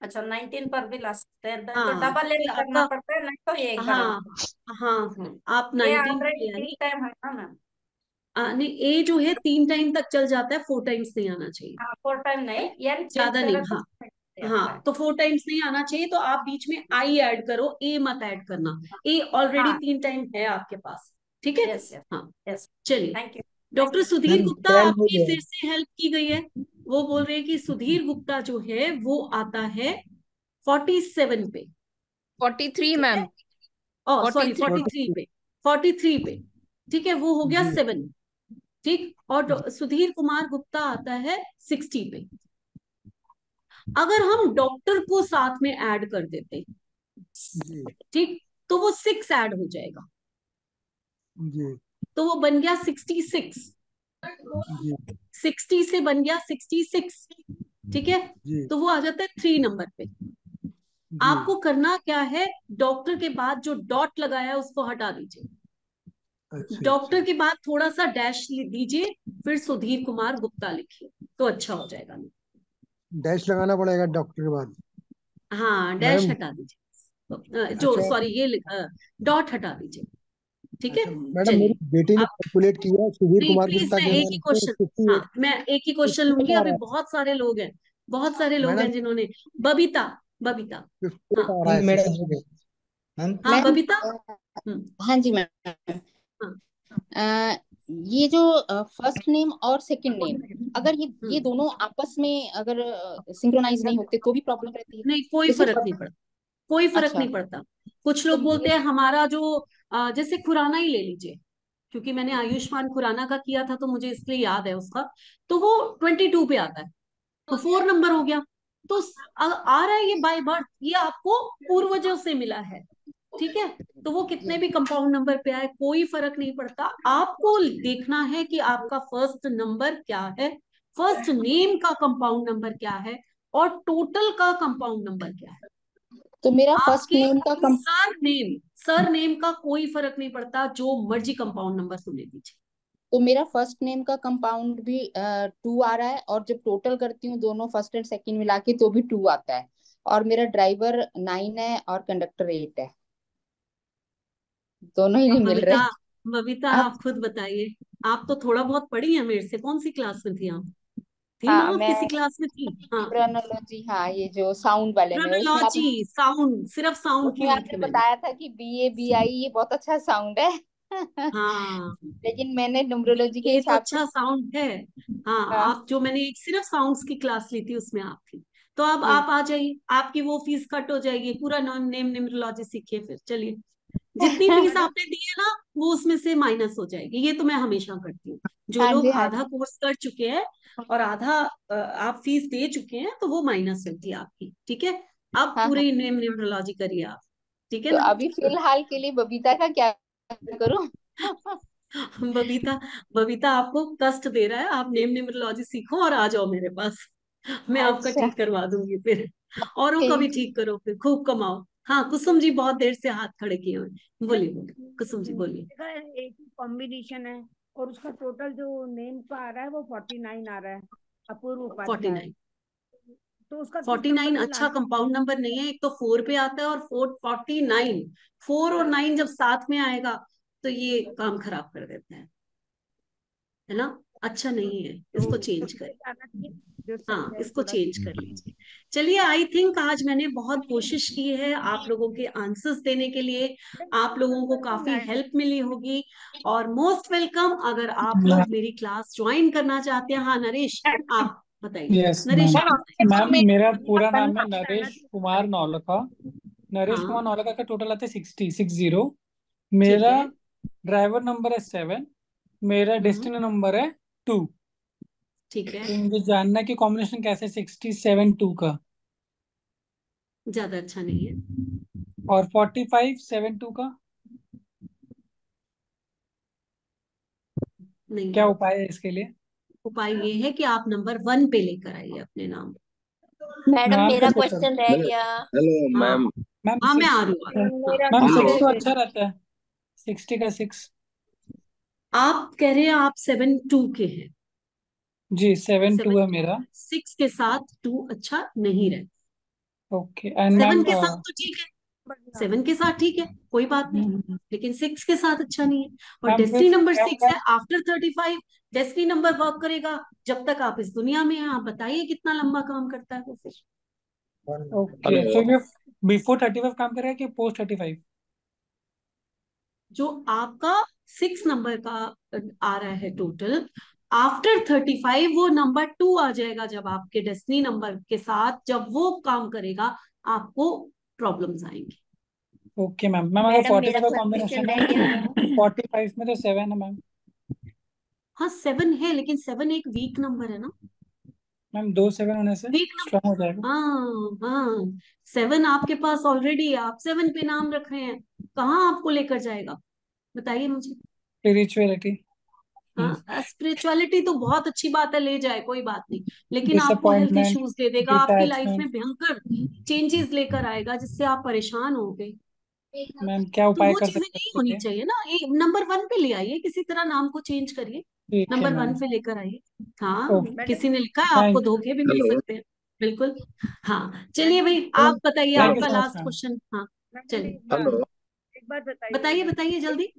अच्छा 19 पर भी ला सकते हैं, तो हाँ डबल क्योंकि करना आपका, पड़ता है, नहीं तो ये एक बार हाँ हाँ आप ये 19 पे ऑलरेडी ले 3 आइए। टाइम है ना मैम? नहीं, ए जो है 3 टाइम तक चल जाता है, 4 टाइम्स नहीं आना चाहिए, हाँ 4 टाइम नहीं, एन चेंज ज्यादा नहीं। करे तो हाँ आता है। हाँ, तो 4 टाइम्स नहीं आना चाहिए, तो आप बीच में आई ऐड करो, ए मत ऐड करना, ए ऑलरेडी 3 टाइम है आपके पास, ठीक है। यस यस हाँ यस, चलिए, thank you. Doctor Sudhir Gupta 12 हो आपकी गया। फिर से हेल्प की गई है, वो बोल रहे हैं कि सुधीर गुप्ता जो है वो आता है 47 पे, 43 मैम, सॉरी 43 पे, 43 पे, ठीक है, वो हो गया 7, ठीक। और सुधीर कुमार गुप्ता आता है 60 पे, अगर हम डॉक्टर को साथ में ऐड कर देते, जी ठीक, तो वो 6 ऐड हो जाएगा, जी तो वो बन गया 66। जी 60 से बन गया 66, ठीक है, जी तो वो आ जाता है 3 नंबर पे। जी आपको करना क्या है, डॉक्टर के बाद जो डॉट लगाया है उसको हटा दीजिए, अच्छा डॉक्टर के बाद थोड़ा सा डैश दीजिए, फिर सुधीर कुमार गुप्ता लिखिए, तो अच्छा हो जाएगा। डैश लगाना पड़ेगा डॉक्टर के बाद। हाँ, डैश मैडम हटा दीजिए, जो अच्छा सॉरी ये डॉट हटा दीजिए, ठीक है। अच्छा मैडम, मेरी चलिए बेटी ने अब, कैलकुलेट किया सुधीर नहीं कुमार प्लीज गुप्ता मैं के एक ही नाम से क्वेश्चन, 58 हाँ मैं एक ही क्वेश्चन लूंगी, 58 आ अभी रहा है बहुत सारे लोग हैं, बहुत सारे लोग हैं मैडम, जिन्होंने, बबीता, बबीता, 58 हाँ आ रहा है मैडम 58। मैम हाँ मैम बबीता, हाँ जी मैम। हाँ ये जो फर्स्ट नेम और सेकंड नेम, अगर ये दोनों आपस में अगर सिंक्रोनाइज नहीं होते तो भी प्रॉब्लम रहती है? नहीं कोई तो सिर्फ फर्क नहीं पड़ता, कोई फर्क अच्छा नहीं पड़ता। कुछ तो लोग बोलते हैं हमारा जो जैसे खुराना ही ले लीजिए, क्योंकि मैंने आयुष्मान खुराना का किया था तो मुझे इसलिए याद है उसका, तो वो 22 पे आता है, तो 4 नंबर हो गया, तो आ रहा है ये बाय बर्थ, ये आपको पूर्वजों से मिला है, ठीक है, तो वो कितने भी कंपाउंड नंबर पे आए कोई फर्क नहीं पड़ता। आपको देखना है कि आपका फर्स्ट नंबर क्या है, फर्स्ट नेम का कंपाउंड नंबर क्या है, और टोटल का कंपाउंड नंबर क्या है। तो मेरा फर्स्ट आपके नेम का सर नेम का कोई फर्क नहीं पड़ता, जो मर्जी कंपाउंड नंबर सुने दीजिए। तो मेरा फर्स्ट नेम का कंपाउंड भी 2 आ रहा है, और जब टोटल करती हूँ दोनों फर्स्ट एंड सेकंड मिला के तो भी 2 आता है, और मेरा ड्राइवर 9 है और कंडक्टर 8 है, दोनों ही अब नहीं मिल बबीता, रहे। बबीता आप खुद बताइए, आप तो थोड़ा बहुत पढ़ी हैं मेरे से, कौन सी क्लास में थी आप, थी ना हाँ आप मैं किसी क्लास में थी, हाँ प्रोनोलॉजी, हाँ ये जो साउंड वाले में, उसमें प्रोनोलॉजी, आपने साउंड, सिर्फ साउंड की उसमें हुई आपने थी मैंने, बताया था कि BA BI ये बहुत अच्छा साउंड है। हाँ लेकिन मैंने न्यूमरोलॉजी के ये तो हिसाब से अच्छा साउंड है। हाँ हाँ आप जो मैंने एक सिर्फ साउंड्स की क्लास ली थी उसमें आप थी, तो अब जी आप आ जाइए, आपकी वो फीस कट हो जाएगी, पूरा नेम न्यूमरोलॉजी सीखिए, फिर चलिए जितनी फीस आपने दी है ना वो उसमें से माइनस हो जाएगी, ये तो मैं हमेशा करती हूँ। जो हाँ लोग जी हाँ आधा जी कोर्स कर चुके हैं और आधा आप फीस दे चुके हैं तो वो माइनस होती है आपकी, ठीक है। अब हाँ हाँ। पूरी नेम न्यूमरोलॉजी करिए आप, ठीक है तो ना। अभी फिलहाल के लिए बबीता का क्या करूं? बबीता, बबीता आपको कष्ट दे रहा है, आप नेम न्यूमरोलॉजी सीखो और आ जाओ मेरे पास, मैं आपका अच्छा ठीक करवा दूंगी, फिर औरों का भी थैंक ठीक करो, फिर खूब कमाओ। हाँ कुसुम जी बहुत देर से हाथ खड़े किए हुए हैं। बोलिए बोलिए कुसुम जी बोलिए। देखा है, एक ही कॉम्बिनेशन है और उसका टोटल जो नेम का आ रहा है वो 49 आ रहा है, अपूर्व उपाध्याय। 49, तो उसका किस नंबर 49 पे अच्छा लाना? कंपाउंड नंबर नहीं है, एक तो 4 पे आता है और 49, 4 और 9 जब साथ में आएगा तो ये काम खराब कर देता है ना, अच्छा नहीं है, इसको चेंज कर, आना चाहिए जो सही हाँ रहे इसको थोड़ा। चेंज कर लीजिए। चलिए आई थिंक आज मैंने बहुत कोशिश की है आप लोगों के आंसर्स देने के लिए, आप लोगों को काफी हेल्प मिली होगी, और मोस्ट वेलकम अगर आप लोग मेरी क्लास ज्वाइन करना चाहते हैं। हाँ नरेश आप बताइए, यस नरेश मैम। आप बताइए। मैम मेरा पूरा नाम है आना नरेश कुमार चाहिए। नौलखा। नरेश कुमार हाँ नौलखा का टोटल आता है 60। ठीक मेरा है, ड्राइवर नंबर है 7। मेरा डेस्टिनी नंबर है 2। ठीक है, तो मुझे जानना है कि कॉम्बिनेशन कैसे 67 2 का, ज्यादा अच्छा नहीं है, और 45 7 2 का नहीं क्या है। उपाय है इसके लिए? उपाय ये है कि आप नंबर 1 पे लेकर आइए अपने नाम। मैडम नाम मेरा कैसे सर? क्वेश्चन रह गया। हेलो हाँ मैम। मैम हाँ मैं आ 6। रही हूँ, मेरा मैम हेलो 6 तो क्वेश्चन अच्छा रहता है, 60 का 6। आप कह रहे हैं आप 7 2 के हैं, जी 7 2 है 7 मेरा। 6 के साथ 2 अच्छा नहीं रहता, ओके एंड 7 मैम के साथ तो ठीक है, 7 के साथ ठीक है कोई बात नहीं, लेकिन 6 के साथ अच्छा नहीं है। और मैम डेस्टिनी फिर नंबर क्या 6 होगा? है, आफ्टर 35 डेस्टिनी नंबर वर्क करेगा जब तक आप इस दुनिया में हैं। आप बताइए कितना लंबा काम करता है वो फिर। Okay hello. तो ये बिफोर 35 काम करेगा कि पोस्ट 35? जो आपका 6 नंबर का आ रहा है टोटल, आफ्टर 35 वो नंबर 2 आ जाएगा, जब आपके डेस्टिनी नंबर के साथ जब वो काम करेगा आपको प्रॉब्लम्स आएंगी। Okay ma'am. मैम अगर मैडम 40 मेरा का क्वेश्चन कॉम्बिनेशन रह है गया। 45 में, तो 7 है मैम। हाँ 7 है, लेकिन 7 एक वीक नंबर है ना, मैम 2 7 होने से वीक स्ट्रांग हो जाएगा। हाँ हाँ, 7 आपके पास ऑलरेडी है, आप 7 पे नाम रख रहे हैं, कहाँ आपको लेकर जाएगा बताइए मुझे। स्पिरिचुअलिटी। हाँ, स्पिरिचुअलिटी तो बहुत अच्छी बात है, ले जाए कोई बात नहीं, लेकिन आपको हेल्थ डिसअपॉइंटमेंट, इश्यूज दे देगा, आपकी लाइफ में डिटैचमेंट। भयंकर चेंजेस लेकर आएगा जिससे आप परेशान होगे। मैम क्या तो उपाय वो कर चीजें सकते नहीं हैं होनी इसके लिए? चाहिए ना। नंबर 1 पे ले आइए, किसी तरह नाम को चेंज करिए, ठीक है नंबर 1 मैम। पे लेकर आइए। हाँ, ओके, किसी ने लिखा है, आपको थैंक यू। धोखे भी मिल हेलो। सकते हैं, बिल्कुल। हाँ चलिए भाई, आप बताइए थैंक यू आपका so much last ma'am. Question. हाँ मैडम चलिए एक बात बताइए बताइए मैडम, बताइए जल्दी।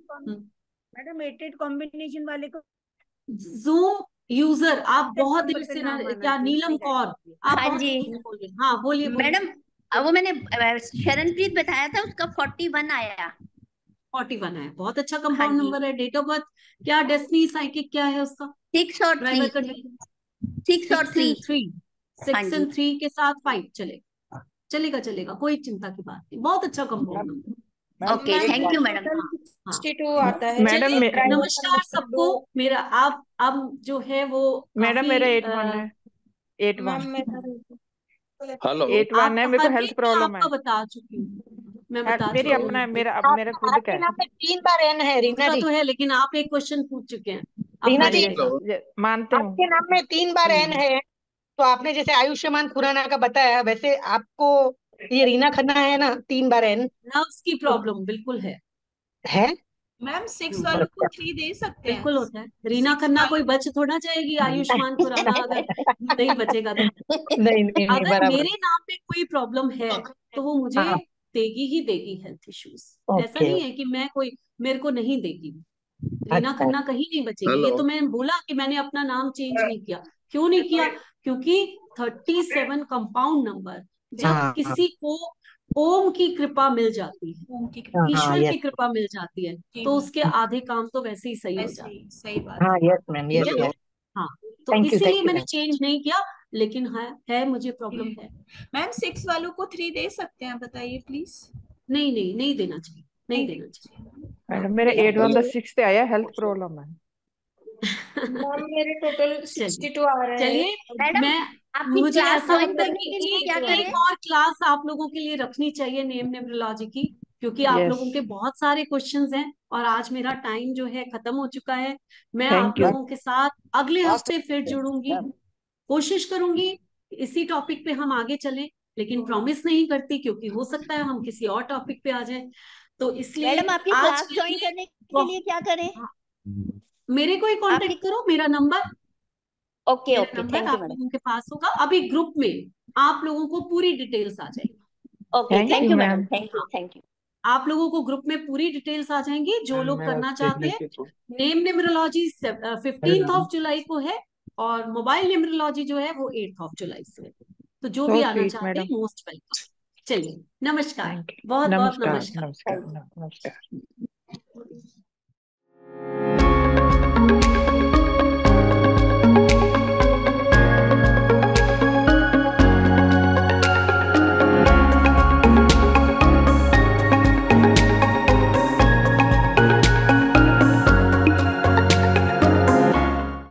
मैडम 8 कॉम्बिनेशन वाले को जूम यूजर, आप बहुत नंबर देर पे से ना, नाम आना क्या चाहिए, नीलम सही कौर, है। आप हाँ बहुत जी देर से बोल रहे हैं। हाँ बोलिए बोलिए। मैडम, वो मैंने शरणप्रीत बताया था, उसका 41 आया। 41 है, बहुत अच्छा हाँ कंपाउंड जी, नंबर है। डेट ऑफ बर्थ क्या, डेस्टिनी साइकिक क्या है उसका, 6 और 3, ड्राइवर कंडक्टर 6 और 6 3। एंड 3, हाँ 6 जी, एंड 3 के साथ 5 चलेगा, चलेगा चलेगा, कोई चिंता की बात नहीं, बहुत अच्छा कंपाउंड नंबर। मैम ओके, एक थैंक बात, यू मैडम। हाँ हाँ 62 आता है। मैडम चलिए, ड्राइवर का नमस्कार नंबर सबको। 2। मेरा आप अब जो है वो मैडम काफी मेरा 81 है, 81 मैम मेरा हेलो। 81 है, मेरे को हेल्थ हरप्रीत मैं प्रॉब्लम आपका है। बता चुकी हूँ, मैं बता मेरी चुकी हूँ अपना है, हरप्रीत। मेरा खुद का आपके है। नाम में 3 बार एन है रीना उसका जी। तो है, लेकिन आप एक क्वेश्चन पूछ चुके हैं, अब रीना हो जी, जाएगा। मानते हूँ। आपके नाम में 3 बार एन है, तो आपने जैसे आयुष्मान खुराना का बताया, वैसे आपको ये रीना खन्ना है ना, 3 बार एन नर्व्स की प्रॉब्लम बिल्कुल है। मैम 6 वालों को हम्म, 3 दे सकते हैं। बिल्कुल होता है। रीना 6 खन्ना कोई वालों बच थोड़ा जाएगी, आयुष्मान खुराना अगर नहीं बचेगा तो। नहीं नहीं नहीं, अगर बराबर। मेरे नाम पे कोई प्रॉब्लम है तो वो मुझे हाँ, देगी ही देगी हेल्थ इश्यूज। ऐसा ओके, नहीं है कि मैं कोई मेरे को नहीं देगी। रीना अच्छा, खन्ना कहीं नहीं बचेगी। ये हेलो। तो मैं बोला कि मैंने अपना नाम चेंज नहीं किया, क्यों नहीं किया, क्योंकि 37 कंपाउंड नंबर, जब हाँ किसी को ओम की कृपा मिल जाती है, ओम की कृपा। हाँ, ईश्वर यस, की कृपा मिल जाती है, जी तो मैम, उसके आधे काम तो वैसे ही सही हो वैसे जाते ही सही बात हाँ, है। यस मैम, हैं। ठीक यस है, यस, हाँ, तो थैंक इसीलिए यू मैंने मैम। चेंज नहीं किया, लेकिन है मुझे प्रॉब्लम है। मैम 6 वालों को 3 दे सकते हैं, बताइए प्लीज। नहीं नहीं, नहीं देना चाहिए, नहीं नहीं देना देना चाहिए, चाहिए। हाँ मैडम मेरा नहीं देना 81 हेलो। द 6 से आया, हेल्थ प्रॉब्लम है। मैम मेरे टोटल चाहिए। 62 आ रहे हैं। चलिए, मैडम, मैं आपकी मुझे क्लास ऐसा ज्वाइन लगता है करने कि के लिए क्या एक करें? और क्लास आप लोगों के लिए रखनी चाहिए नेम न्यूमरोलॉजी की, क्योंकि आप यस, लोगों के बहुत सारे क्वेश्चंस हैं और आज मेरा टाइम जो है खत्म हो चुका है। मैं आप थैंक यू। लोगों के साथ अगले लास्ट हफ्ते फिर जुड़ूंगी, मैम, कोशिश करूंगी इसी टॉपिक पे हम आगे चलें, लेकिन प्रॉमिस नहीं करती, क्योंकि हो सकता है हम किसी और टॉपिक पे आ जाएं। तो इसलिए मैडम, आपकी आज क्लास के ज्वाइन लिए करने के लिए क्या करें? मेरे को ही आपकी कांटेक्ट करो, मेरा नंबर ओके मेरा ओके, नंबर थैंक यू आप मैडम। लोगों के पास होगा, अभी ग्रुप में आप लोगों को पूरी डिटेल्स आ जाएगी। Okay, thank thank you you madam, ma'am. Thank you thank you. आप लोगों को ग्रुप में पूरी डिटेल्स आ जाएंगी, जो लोग करना चाहते हैं। नेम न्यूमरोलॉजी 15 जुलाई को है, और मोबाइल न्यूमरोलॉजी जो है वो 8 जुलाई से है। तो जो भी सो आना स्वीट चाहते हैं, मैडम, मोस्ट वेलकम। चलिए, नमस्कार, थैंक यू। बहुत बहुत नमस्कार नमस्कार। नमस्कार नमस्कार।